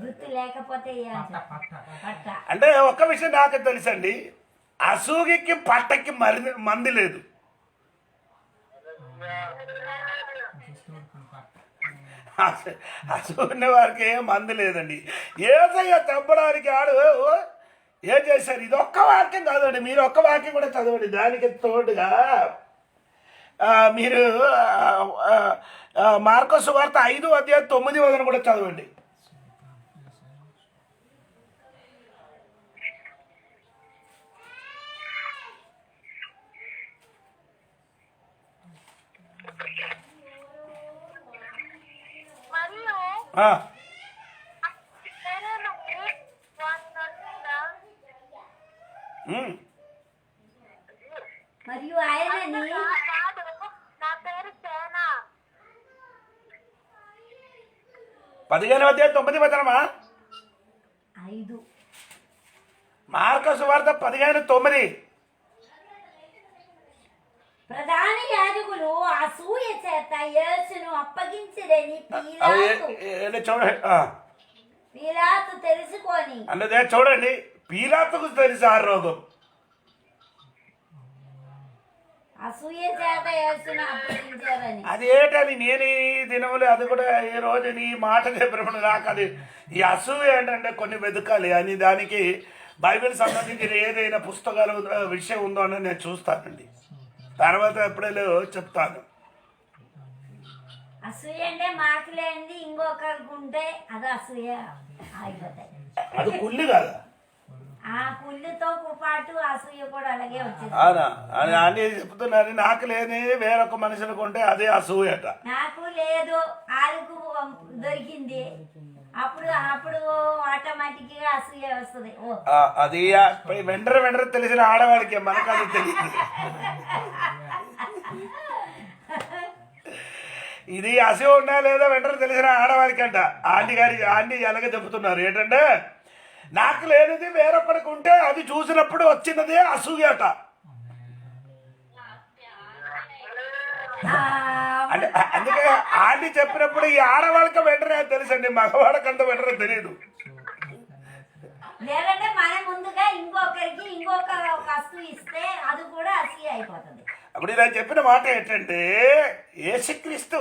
గుర్తు లేకపోతే పట్ట. అంటే ఒక విషయం నాకు తెలుసండి, అసూయకి పట్టకి మంది లేదు. అసూయ వారికి ఏం మంది లేదండి. ఏదయ్యా చంపడానికి ఆడు ఏం చేశారు? ఇది ఒక్క వాక్యం కాదండి, మీరు ఒక్క వాక్యం కూడా చదవండి. దానికి తోడుగా మీరు మార్కో సువార్త 5:9 కూడా చదవండి. మరియు ఆయనని 15:9 5 మార్కో సువార్త 15:9. ప్రధాన యాజకులు అసూయ చేత యేసును అప్పగించదని పీలాతు తెలుసుకొని అన్నదే చూడండి, పీలాతుకు తెలుసు ఆ రోగం. అసూయ చేత యేసును అప్పగించారని. అది ఏంటని నేను ఈ దినములు అది కూడా ఏ రోజు నీ మాట చెప్పినప్పుడు నాకు అది ఈ అసూయ ఏంటంటే కొన్ని వెతకాలి అని, దానికి బైబిల్ సంబంధించిన ఏదైనా పుస్తకాలు విషయం ఉందో అని నేను చూస్తానండి. తర్వాత ఎప్పుడైనా చెప్తాను. అసూయ అంటే మాకు లేనిది ఇంకొకరికి ఉంటే అది అసూయ అయిపోతాయి. అది కుళ్ళు కదా. ఆ కుళ్ళుతో పాటు అసూయ కూడా అలాగే వచ్చింది. అవునా అని అన్ని చెప్తున్నారు. నాకు లేని వేరొక మనుషులకు ఉంటే అదే అసూయట. నాకు లేదు వాళ్ళకు దొరికింది, అప్పుడు అప్పుడు ఆటోమేటిక్ గా అసూయ వస్తుంది. ఓ అది వెంటనే తెలిసిన ఆడవాళ్ళకి మనకు అది తెలియదు. ఇది అసూయ ఉన్నా లేదా వెంటనే తెలిసిన ఆడవాళ్ళకి అంట. ఆంటీ ఎలాగ చెబుతున్నారు ఏంటంటే, నాకు లేనిది వేరొకడికి ఉంటే అది చూసినప్పుడు వచ్చినదే అసూయట. అంటే అందుకే ఆంటీ చెప్పినప్పుడు ఈ ఆడవాళ్ళకి వెంటనే తెలుసండి, మగవాళ్ళకంత వెంటనే తెలియదు. లేదంటే మన ముందుగా ఇంకొకరు ఒక వస్తువు ఇస్తే అది కూడా అసూయ అయిపోతుంది. అప్పుడు ఇలా చెప్పిన మాట ఏంటంటే, యేసుక్రీస్తు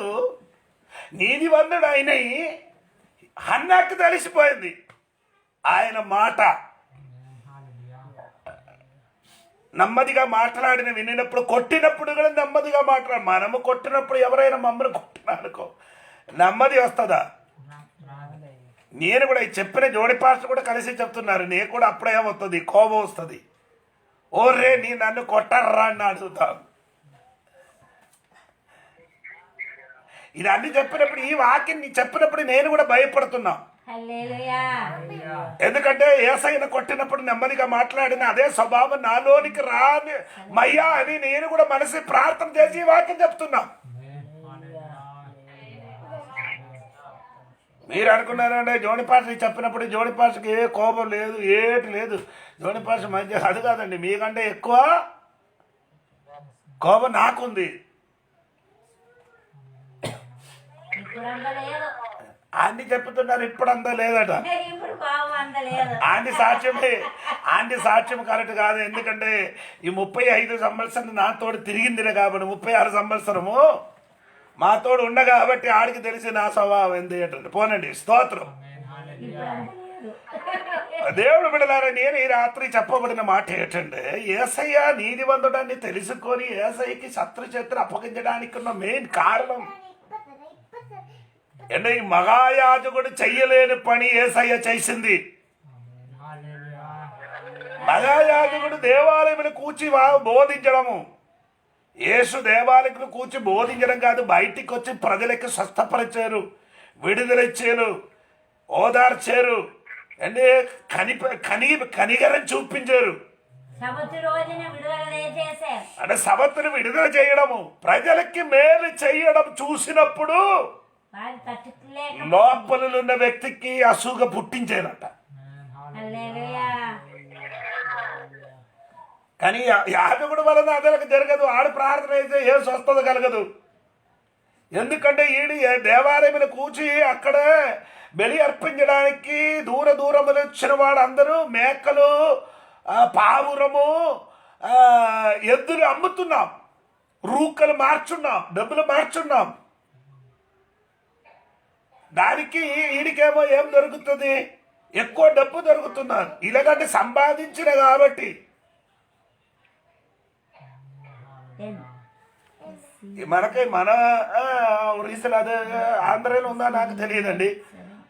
నీతివంతుడు అయిన హన్నాకు తెలిసిపోయింది ఆయన మాట. నెమ్మదిగా మాట్లాడిన వినినప్పుడు, కొట్టినప్పుడు కూడా నెమ్మదిగా మాట్లాడు. మనము కొట్టినప్పుడు ఎవరైనా మమ్మల్ని కొట్టినానుకో నెమ్మది వస్తుందా? నేను కూడా చెప్పిన జోడి పాస్టర్ కూడా కలిసి చెప్తున్నారు. నేను కూడా అప్పుడే ఏమవుతుంది, కోపం వస్తుంది. ఓరే నీ నన్ను కొట్టర్రా అని అడుగుతాను. ఇది అన్ని చెప్పినప్పుడు, ఈ వాక్యం చెప్పినప్పుడు నేను కూడా భయపడుతున్నా. ఎందుకంటే యేసయ్యను కొట్టినప్పుడు నెమ్మదిగా మాట్లాడిన అదే స్వభావం నాలోనికి రాని మయ్యా అని నేను కూడా మనసు ప్రార్థన చేసి ఈ వాక్యం చెప్తున్నా. మీరు అనుకున్నారంటే జోడిపాషకి చెప్పినప్పుడు జోడిపాషకి ఏ కోపం లేదు, ఏటి లేదు. జోడిపాష మంచి అది కాదండి, మీకంటే ఎక్కువ కోపం నాకుంది. ఆంటీ చెప్తున్నారు ఇప్పుడు అంతా లేదట. ఆంటీ సాక్ష్యం కరెక్ట్ కాదు. ఎందుకంటే ఈ 35 సంవత్సరం నాతోడు తిరిగిందిలే కాబట్టి, 36 సంవత్సరము మాతోడు ఉండ కాబట్టి ఆడికి తెలిసి నా స్వభావం ఏంటంటే పోనండి. స్తోత్రం. దేవుడు బిడ్డలారా, నేను ఈ రాత్రి చెప్పబడిన మాట ఏంటంటే, యేసయ్య నీతివంతుడాన్ని తెలుసుకొని యేసయ్యకి శత్రు చేతులు అప్పగించడానికి ఉన్న మెయిన్ కారణం అంటే, ఈ మహాయాజకుడు చెయ్యలేని పని యేసయ్య చేసింది. మహాయాజకుడు దేవాలయమును కూర్చి బోధించడము. యేసు దేవాలయమును కూర్చి బోధించడం కాదు, బయటికి వచ్చి ప్రజలకు స్వస్థపరిచారు, విడుదలిచ్చారు, ఓదార్చారు, అంటే కనిగరం చూపించారు. అంటే సబత్తును విడుదల చేయడము, ప్రజలకి మేలు చేయడం చూసినప్పుడు లోపల ఉన్న వ్యక్తికి అసూగా పుట్టించేనట. కానీ యాజకుడు వలన అదలకు జరగదు. ఆడు ప్రార్థన అయితే ఏ స్వస్థత కలగదు. ఎందుకంటే ఈడి దేవాలయమును కూర్చి అక్కడ బలి అర్పించడానికి దూరములు వచ్చిన వాడు అందరూ మేకలు, పావురము, ఎద్దులు అమ్ముతున్నాం, రూకలు మార్చున్నాం, డబ్బులు మార్చున్నాం. దానికి ఈడికేమో ఏం దొరుకుతుంది, ఎక్కువ డబ్బు దొరుకుతున్నారు. ఇలాగంటే సంపాదించిన కాబట్టి. మనకి మన ఒరిస్సాలో అదే ఆంధ్రలో ఉందా నాకు తెలియదండి.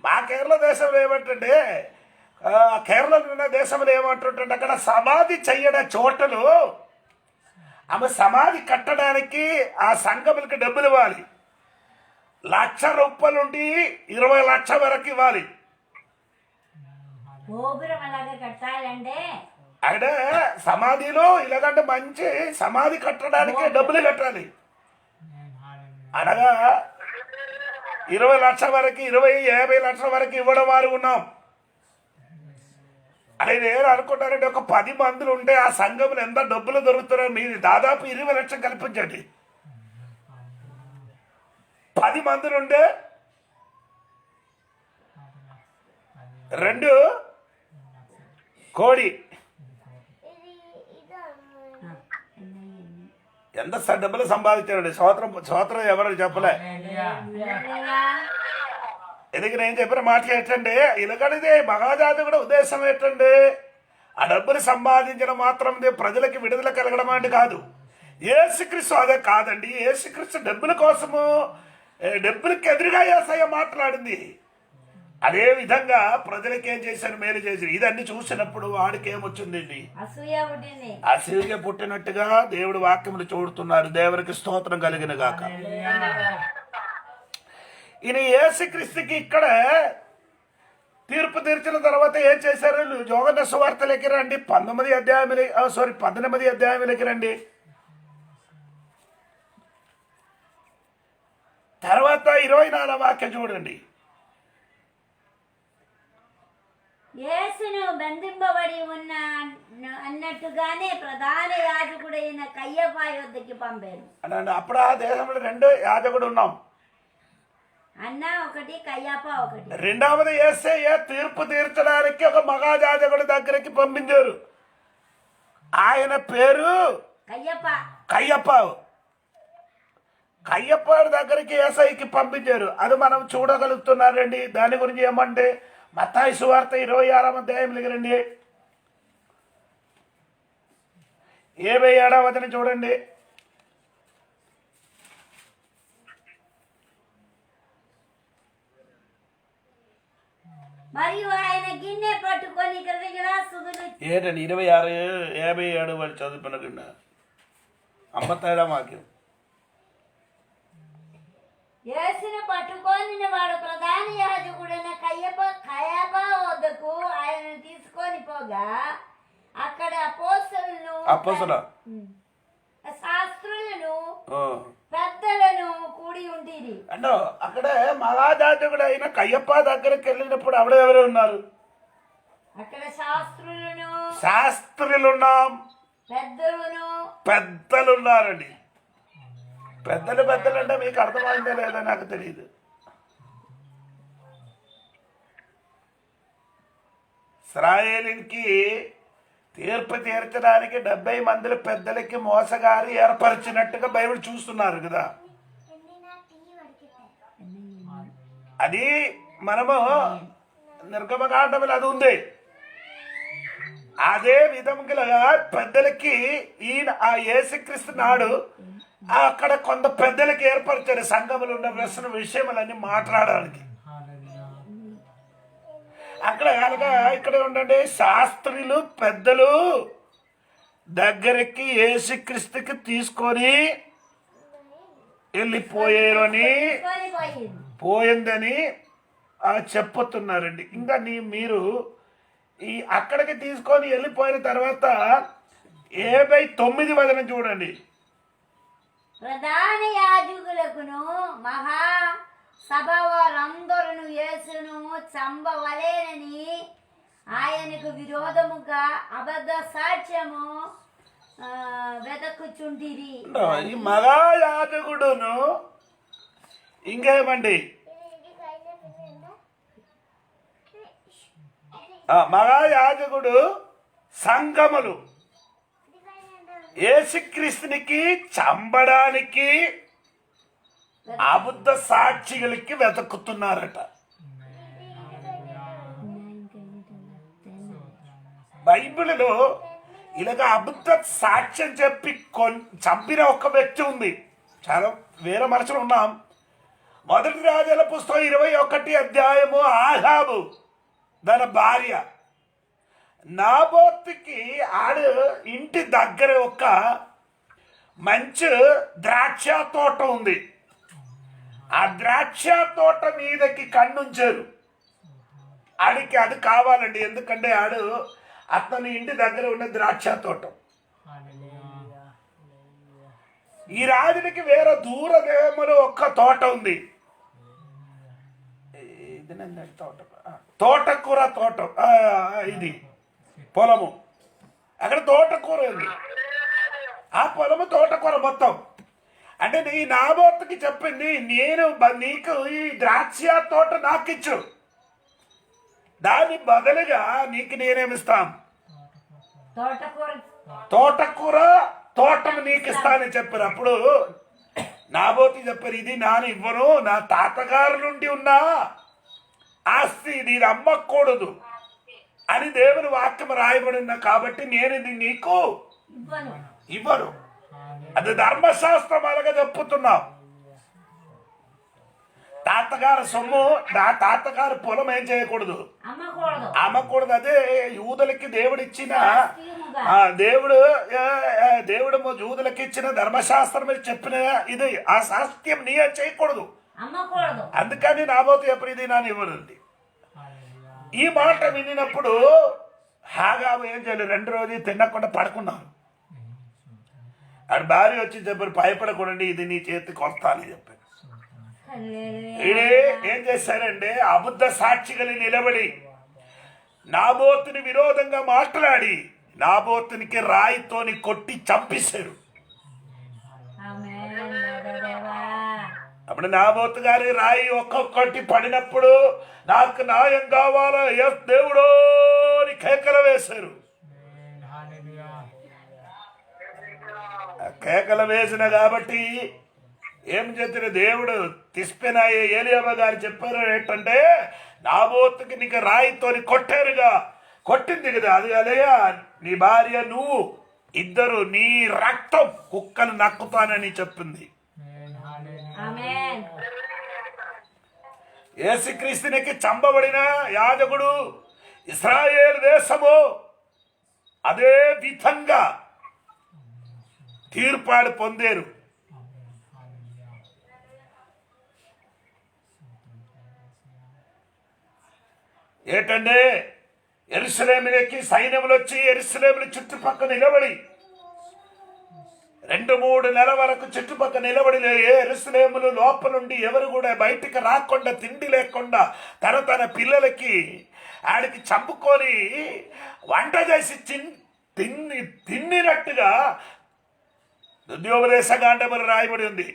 మా కేరళ దేశంలో ఏమంటే, కేరళలో ఉన్న దేశంలో ఏమంటుంటే, అక్కడ సమాధి చెయ్యడం చోటలు ఆమె సమాధి కట్టడానికి ఆ సంఘములకి డబ్బులు ఇవ్వాలి. 1,00,000 రూపాయలు నుండి 20 లక్షల వరకు ఇవ్వాలి. అంటే సమాధిలో ఇలాగంటే మంచి సమాధి కట్టడానికి డబ్బులు కట్టాలి. అనగా 20 లక్షల వరకు, 20-50 లక్షల వరకు ఇవ్వడం వారు ఉన్నాం. అదే నేను అనుకుంటానంటే, ఒక 10 మందులు ఉంటే ఆ సంఘంలో ఎంత డబ్బులు దొరుకుతున్నారో మీరు దాదాపు 20 లక్షలు కల్పించండి. 10 మందులు ఉంటే 2 కోడి ఎంత డబ్బులు సంపాదించారండి. స్వతంత్రం ఎవరు చెప్పలే. ఎందుకు నేను చెప్పిన మాట ఏంటంటే, ఇలాగడితే మహాజాతకుడు ఉద్దేశం ఏంటంటే, ఆ డబ్బులు సంపాదించడం మాత్రం ప్రజలకి విడుదల కలగడం అంటే కాదు. యేసుక్రీస్తు అదే కాదండి. యేసుక్రీస్తు డబ్బుల కోసము డబ్బులకి ఎదురుగా యేసయ్య మాట్లాడింది. అదే విధంగా ప్రజలకి ఏం చేశారు, మేలు చేశారు. ఇదన్నీ చూసినప్పుడు వాడికి ఏమొచ్చిందండి, అసూయ పుట్టింది. అసూయ పుట్టినట్టుగా దేవుడు వాక్యములు చూడుతున్నారు. దేవునికి స్తోత్రం కలిగిన గాక. ఈయన యేసుక్రీస్తుకి ఇక్కడ తీర్పు తీర్చిన తర్వాత ఏం చేశారు, యోహాను సువార్తలోకి రండి, 18 అధ్యాయంలోకి రండి. తర్వాత 24 వాక్యం చూడండి. యేసును బంధింపబడి ఉన్న అన్నట్టుగానే ప్రధాన యాజకుడైన కయ్యపా యొద్దకి పంపారు. అంటే అప్పుడు ఆ దేశంలో 2 యాజకుడు ఉన్నాం. అన్న ఒకటి, కయ్యపా ఒకటి. రెండవది యేసయ్య తీర్పు తీర్చడానికి ఒక మహాయాజకుడి దగ్గరికి పంపించారు. ఆయన పేరు కయ్యప్ప. కయ్యప్పాడు దగ్గరికి యేసయ్యకి పంపించారు. అది మనం చూడగలుగుతున్నారండి. దాని గురించి ఏమంటే మత్తయి సువార్త 26వ అధ్యాయంలోకి రండి, 77వ వచనం చూడండి. మరియు ఆయన గిన్నె పట్టుకొని కృతజ్ఞతాస్తుతులు ఏంటండి 26, 57 వాళ్ళు చదువుకున్న అమ్మ తేడా వాక్యం. యేసును పట్టుకొని వాడు ప్రధాన యాజకుడైన కయ్యప వద్దకు ఆయన తీసుకొని పోగా అక్కడ అపోస్తలులను శాస్త్రులను పెద్దలను కూడి ఉండేది. అంటే అక్కడ మహాయాజకుడు అయిన కయ్యప్ప దగ్గరికి వెళ్ళినప్పుడు ఎవరెవరు ఉన్నారు, అక్కడ శాస్త్రులు ఉన్నాం, పెద్దలు ఉన్నారండి. పెద్దలు అంటే మీకు అర్థమైందే లేదా నాకు తెలియదు. ఇశ్రాయేలుకి తీర్పు తీర్చడానికి 70 మంది పెద్దలకి మోసగారి ఏర్పరిచినట్టుగా బైబిల్ చూస్తున్నారు కదా. అది మనము నిర్గమకాండములు అది ఉంది. అదే విధంగా పెద్దలకి ఈయన ఆ యేసుక్రీస్తు నాడు అక్కడ కొంత పెద్దలకి ఏర్పరిచారు సంఘములు ఉన్న ప్రశ్న విషయములన్నీ మాట్లాడడానికి. అక్కడ కనుక ఇక్కడ ఉండండి, శాస్త్రులు పెద్దలు దగ్గరికి యేసుక్రీస్తుకి తీసుకొని వెళ్ళిపోయారని పోయిందని చెప్పుతున్నారండి. ఇంకా మీరు ఈ అక్కడికి తీసుకొని వెళ్ళిపోయిన తర్వాత 79వ వచనం చూడండి. ప్రధాన యాజకులకును మహా సభ వారందరూ యేసును చంపవలేనని ఆయనకు విరోధముగా అబద్ధ సాక్ష్యము వెతకుచుంటిరి. ఈ మహాయాజకుడును ఇంకేమండి, మహాయాజకుడు సంఘములు యేసుక్రీస్తునికి చంపడానికి అబద్ధ సాక్షిಗಳಿಗೆ వెతుకుతున్నారట. బైబిల్లో ఇలాగ అబద్ధ సాక్ష్యం చెప్పి చంపిన ఒక వ్యక్తి ఉంది. చాలా వేరే మనుషులు ఉన్నాం. 1 రాజుల పుస్తకం 21వ అధ్యాయము. ఆహాబు తన భార్య నాబోతుకి ఆడు ఇంటి దగ్గర ఒక మంచి ద్రాక్ష తోట ఉంది. ఆ ద్రాక్ష తోట మీదకి కన్నుంచారు. ఆడికి అది కావాలండి, ఎందుకంటే ఆడు అతని ఇంటి దగ్గర ఉన్న ద్రాక్ష తోటం. ఈ రాజునికి వేరే దూరదేమలో ఒక్క తోట ఉంది. తోటకూర తోటం, ఇది పొలము. అక్కడ తోటకూర ఉంది. ఆ పొలము తోటకూర మొత్తం. అంటే నీ నాబోతుకి చెప్పింది, నేను నీకు ఈ ద్రాక్ష తోట నాకిచ్చు, దాని బదులుగా నీకు నేనేమిస్తాం, తోటకూర తోటం నీకు ఇస్తానని చెప్పారు. అప్పుడు నాబోతు చెప్పారు, ఇది నాను ఇవ్వను, నా తాతగారు నుండి ఉన్న ఆస్తి, ఇది అమ్మకూడదు అని దేవుని వాక్యం రాయబడిన కాబట్టి నేను ఇది నీకు ఇవ్వను. అది ధర్మశాస్త్రం అలాగా చెప్పుతున్నాం. తాతగారు సొమ్ము, నా తాతగారు పొలం ఏం చేయకూడదు, అమ్మకూడదు. అమ్మకూడదు. అదే యూదులకి దేవుడిచ్చిన శాస్త్రీయముగా. దేవుడు యూదులకి ఇచ్చిన ధర్మశాస్త్రం మీద చెప్పిన ఇది, ఆ శాస్త్యం నీ చేయకూడదు. అమ్మకూడదు. అందుకని నాబోతు ఎప్పుడు ఇది నాని ఇవ్వనుంది. ఈ మాట వినినప్పుడు హాగాబు ఏం చేయలేదు, 2 రోజులు తినకుండా పడుకున్నారు. ఆడు భార్య వచ్చి చెప్పారు, భయపడకూడండి, ఇది నీ చేతికి వస్తానని చెప్పారు. ఈడే ఏం చేశారంటే అబద్ధ సాక్షిగా నిలబడి నాబోతుని విరోధంగా మాట్లాడి నాబోతునికి రాయితోని కొట్టి చంపేశారు. అప్పుడు నాబోతు గారి రాయి ఒక్కొక్కటి పడినప్పుడు నాకు న్యాయం కావాలా ఎస్ దేవుడో అని కేకలు వేశారు. కేకలు వేసిన కాబట్టి ఏం చెప్పిన దేవుడు తిస్పెనాయ ఏలియాబ గారు చెప్పారు ఏంటంటే, నాబోతుకి నీకు రాయితోని కొట్టారుగా, కొట్టింది కదా అది అలయ్యా, నీ భార్య నువ్వు ఇద్దరు నీ రక్తం కుక్కలు నక్కుతానని చెప్పింది. యేసుక్రీస్తునికి చంపబడిన యాజకుడు ఇశ్రాయేలు దేశము అదే విధంగా తీర్పాడు పొందారు. ఏంటంటే యెరూషలేములోకి సైన్యములు వచ్చి యెరూషలేముల చుట్టుపక్కల నిలబడి 2-3 నెలల వరకు చుట్టుపక్కల నిలబడి యెరూషలేములు లోపల నుండి ఎవరు కూడా బయటికి రాకుండా, తిండి లేకుండా తన పిల్లలకి ఆడికి చంపుకొని వంట చేసి తిన్నినట్టుగా దుర్యోపదేశకాండములు రాయబడి ఉంది.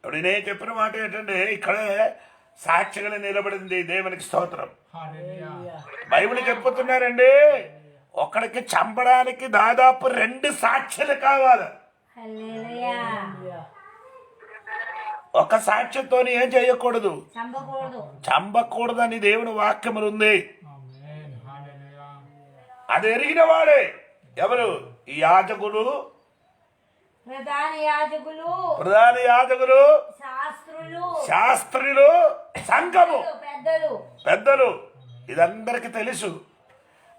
ఇప్పుడు నేను చెప్పిన మాట ఏంటంటే ఇక్కడే సాక్షిగా నిలబడింది. దేవునికి స్తోత్రం. బైబిల్ చెప్పుతున్నారండి, ఒకడికి చంపడానికి దాదాపు 2 సాక్షులు కావాలి. ఒక సాక్ష్యంతో ఏం చేయకూడదు, చంపకూడదని దేవుని వాక్యములు ఉంది. అది ఎరిగిన వాడే ఎవరు? ఈ యాజకులు, ప్రధాన యాజకులు, శాస్త్రులు, సంఘము పెద్దలు, ఇదందరికి తెలుసు.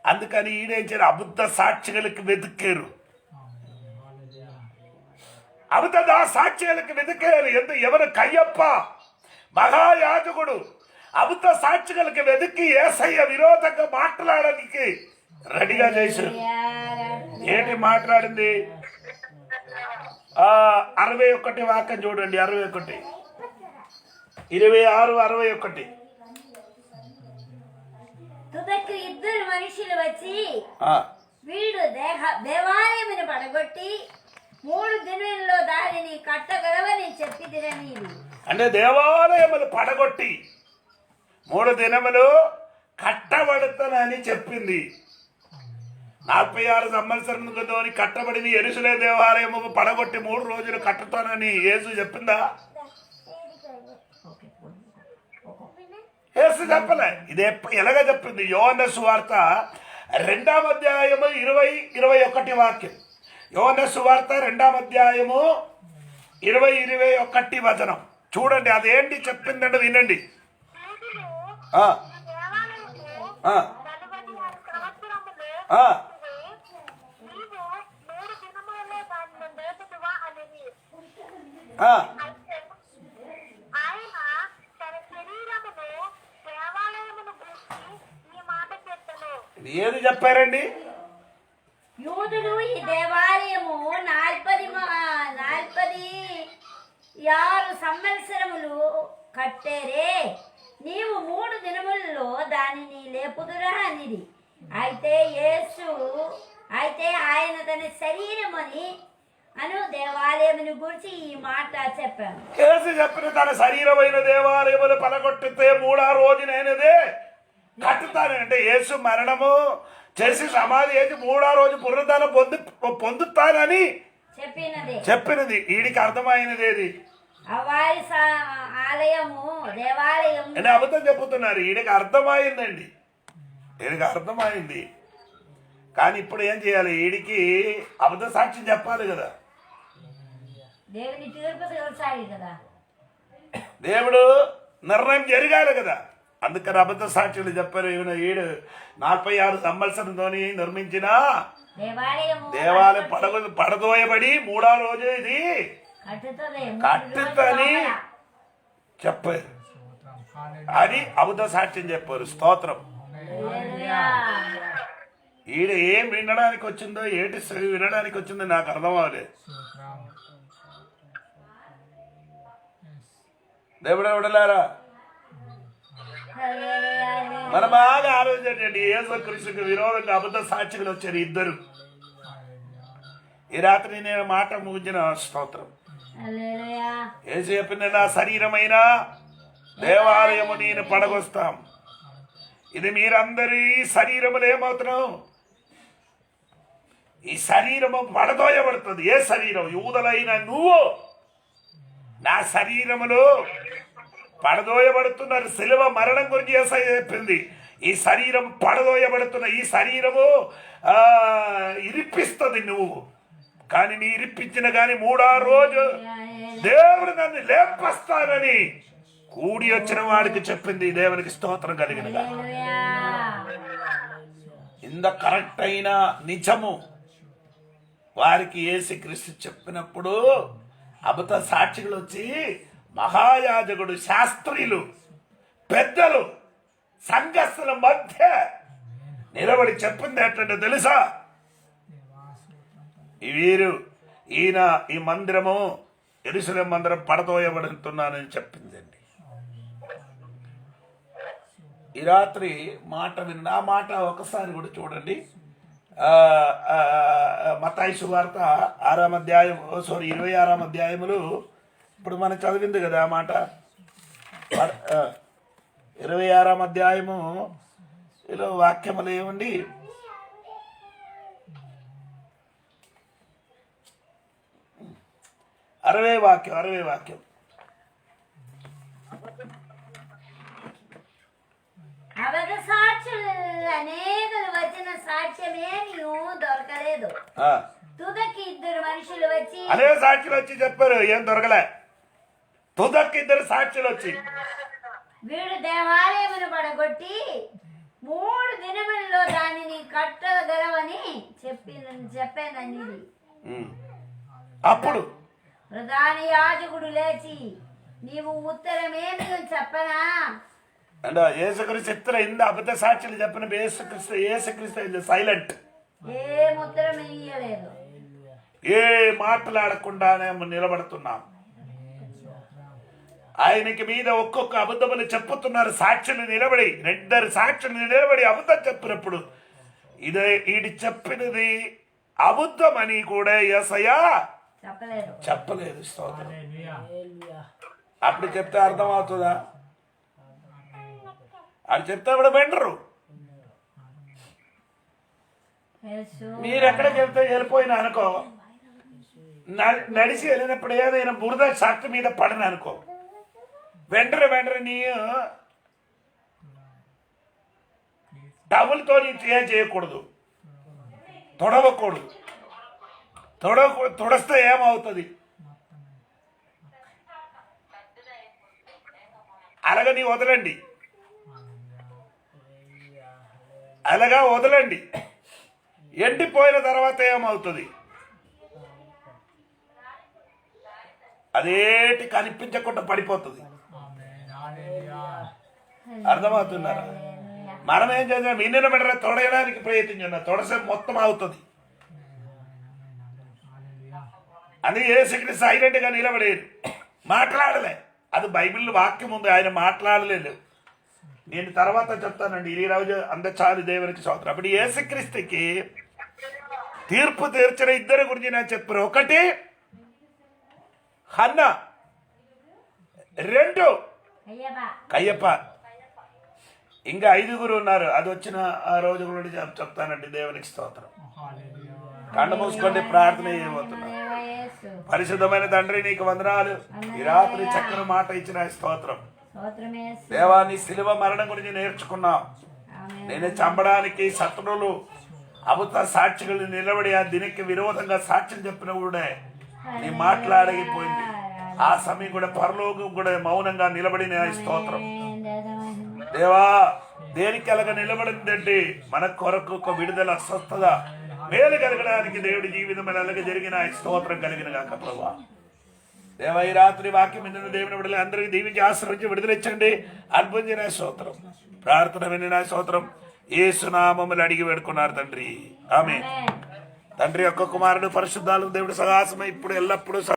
అందుకని ఈడేం చేయరు, అబద్ధ సాక్షులకు వెతికారు. అబద్ధ సాక్ష్యాలకు వెతికారు. ఎవరు? కయ్యప్ప మహాయాజకుడు అబద్ధ సాక్షులకు వెతికి యేసయ్య విరోధంగా మాట్లాడడానికి రెడీగా చేశారు. ఏంటి మాట్లాడింది? 61 వాక్యం చూడండి. 61, 26, 61. తుదకు 2 మనుషులు వచ్చి వీడు దేవాలయమును పడగొట్టి 3 దినాల్లో దానిని కట్టగలవని చెప్పిదిరని. అంటే దేవాలయములు పడగొట్టి 3 దినములు కట్టబడతానని చెప్పింది. 46 సంవత్సరంతో కట్టబడిన యెరూషలేము దేవాలయము పడగొట్టి 3 రోజులు కట్టుతానని యేసు చెప్పిందా? యేసు చెప్పలే. ఇది ఎలాగ చెప్పింది? యోహాను సువార్త 2వ అధ్యాయము 20-21 వాక్యం. యోహాను సువార్త 2వ అధ్యాయము 20-21 వచనం చూడండి. అదేంటి చెప్పిందంటే వినండి. ఏది చెప్పారండి? యూదులు ఈ దేవాలయము 46 సంవత్సరములు కట్టేరే, నీవు 3 దినములలో దానిని లేపుదురా అనిది. అయితే ఆయన తన శరీరమని దేవాలయమును గురించి ఈ మాట చెప్పాను. యేసు చెప్పిన తన శరీరమైన దేవాలయములు పలగొట్టితే 3వ రోజునైనదే కట్టుతానంటే యేసు మరణము చేసి సమాధి చేసి 3వ రోజు పునరుద్ధానం పొందుతానని చెప్పినది. వీడికి అర్థమైనది ఏది? దేవాలయం అంటే అబద్ధం చెప్పుతున్నారు. వీడికి అర్థమైందండి, వీడికి అర్థమైంది. కానీ ఇప్పుడు ఏం చేయాలి? వీడికి అబద్ధ సాక్ష్యం చెప్పాలి కదా. దేవుని తీర్పు తీర్చాలి కదా. దేవుడు నిర్ణయం జరగాలి కదా. అందుకని అబద్ధ సాక్షులు చెప్పారు, ఈయన 46 సంవత్సరంతోని నిర్మించిన దేవాలయం పడదోయబడి 3వ రోజు ఇది కట్టుతని చెప్పారు. అది అబద్ధ సాక్ష్యం చెప్పారు. స్తోత్రం. ఈడ ఏం వినడానికి వచ్చిందో, ఏటి వినడానికి వచ్చిందో నాకు అర్థం అవ్వలేదు. దేవుడు ఎవడలారా, మన బాగా ఆలోచించండి. యేసుక్రీస్తుకు విరోధంగా అబద్ధ సాక్షులు వచ్చారు ఇద్దరు. ఈ రాత్రి నేను మాట ముగించిన. స్తోత్రం. యేసు చెప్పిన నా శరీరమైన దేవాలయము నేను పడగొస్తాం. ఇది మీరందరి శరీరములు ఏమవుతున్నాం, ఈ శరీరము పడదోయబడుతుంది. ఏ శరీరం? యూదులైన నువ్వు నా శరీరములు పడదోయబడుతున్నారు. శిలువ మరణం గురించి యేసయ్య చెప్పింది. ఈ శరీరం పడదోయబడుతున్న ఈ శరీరము ఇరిపిస్తుంది నువ్వు, కానీ నీ ఇరిపించిన కానీ 3వ రోజు దేవుడు నన్ను లేపస్తానని కూడి వచ్చిన వాడికి చెప్పింది. దేవునికి స్తోత్రం కలిగిన ఇంత కరెక్ట్ అయిన నిజము వారికి యేసుక్రీస్తు చెప్పినప్పుడు అబద్ధ సాక్షులు వచ్చి మహాయాజకుడు, శాస్త్రులు, పెద్దలు, సంఘస్థుల మధ్య నిలబడి చెప్పింది ఏంటంటే తెలుసా? ఈయన ఈ మందిరము యెరూషలేము మందిరం పడదోయబడుతున్నానని చెప్పిందండి. ఈ రాత్రి మాట విన్న ఆ మాట ఒకసారి కూడా చూడండి. మత్తయి సువార్త 6వ అధ్యాయం 26వ అధ్యాయములు ఇప్పుడు మనం చదివింది కదా ఆ మాట. 26వ అధ్యాయము ఇలా వాక్యములు ఏమండి? 60వ వాక్యం. అబద్ధ సాక్షులు అనేకులు వచ్చిన సాక్ష్యమేమీ దొరకలేదు. తుదకి 2 మనుషులు వచ్చి, అదే సాక్షులు వచ్చి చెప్పారు, ఏం దొరకలే. తుదకి 2 సాక్షులు వచ్చి, వీడు దేవాలయమును పడగొట్టి 3 దినములలో దానిని కట్టగలవని చెప్పానని. అప్పుడు ప్రధాన యాజకుడు లేచి, నీవు ఉత్తరమేమి చెప్పనా? అంటే యేసుక్రీస్తు చిత్ర ఇంత అబద్ధ సాక్షులు చెప్పిన యేసుక్రీస్తు సైలెంట్. ఏం ఉత్తరం ఇయ్యలేదు. ఏ మాట్లాడకుండానే నిలబడుతున్నాం. ఆయనకి మీద ఒక్కొక్క అబద్ధములు చెప్పుతున్నారు. సాక్షులు నిలబడి 2 సాక్షులు నిలబడి అబద్ధం చెప్పినప్పుడు ఈడి చెప్పినది అబద్ధమని కూడా యేసయ్య చెప్పలేదు. స్తోత్రం. అప్పుడు చెప్తే అర్థం అవుతుందా? అది చెప్తే కూడా బెండరు. మీరు ఎక్కడికి వెళ్ళిపోయినా అనుకో, నడిచి వెళ్ళినప్పుడు ఏదైనా బురద షర్ట్ మీద పడిన అనుకో, వెంటనే నీ టవల్తో ఏం చేయకూడదు, తొడవకూడదు. తొడస్తే ఏమవుతుంది? అలాగని వదలండి, అలాగా వదలండి. ఎండిపోయిన తర్వాత ఏమవుతుంది? అదేటి కనిపించకుండా పడిపోతుంది. అర్థమవుతున్నారా? మనం ఏం చేద్దాం? విన్న వెంటనే తొడయడానికి ప్రయత్నించున్నాం, తొడసే మొత్తం అవుతుంది. అది యేసుక్రీస్తు సైలెంట్ గా నిలబడేది, మాట్లాడలే. అది బైబిల్ వాక్యం ఉంది, ఆయన మాట్లాడలేదు. నేను తర్వాత చెప్తానండి. ఈ రోజు అందచాలు దేవునికి స్తోత్రం. అప్పుడు యేసుక్రీస్తుకి తీర్పు తీర్చిన 2 గురించి నేను చెప్పాను. 1 హన్నా, 2 కయ్యప్ప. ఇంకా 5 ఉన్నారు. అది వచ్చిన ఆ రోజు గురించి చెప్తానండి. దేవునికి స్తోత్రం. కండ మూసుకొని ప్రార్థన చేయబోతున్నాను. పరిశుద్ధమైన తండ్రి, నీకు వందనాలు. ఈ రాత్రి చక్కని మాట ఇచ్చిన స్తోత్రం. దేవాన్ని శిలువ మరణం గురించి నేర్చుకున్నాం. నేను చంపడానికి శత్రువులు అబద్ధ సాక్షులు నిలబడి ఆ దీనికి విరోధంగా సాక్ష్యం చెప్పిన కూడా నీ మాట్లాడగిపోయింది. ఆ సమయం కూడా పరలోకం కూడా మౌనంగా నిలబడిన స్తోత్రం. దేవా, దేనికి కలగ నిలబడిందంటే మన కొరకు ఒక విడుదల, స్వస్థత, మేలు కలగడానికి దేవుడి జీవితం అలాగే జరిగిన స్తోత్రం కలిగిన కాక ప్రభా. దేవ, ఈ రాత్రి వాక్యం విన్న దేవుని విడుదల అందరికీ దీవించి ఆశ్రయించి విడుదలిచ్చండి. అద్భుతమైన స్తోత్రం, ప్రార్థన వినిన స్తోత్రం యేసు నామములో అడిగి వేడుకున్నారు తండ్రి, ఆమేన్. తండ్రి యొక్క కుమారుడు పరిశుద్ధాలు దేవుడి సహాసమై ఇప్పుడు ఎల్లప్పుడూ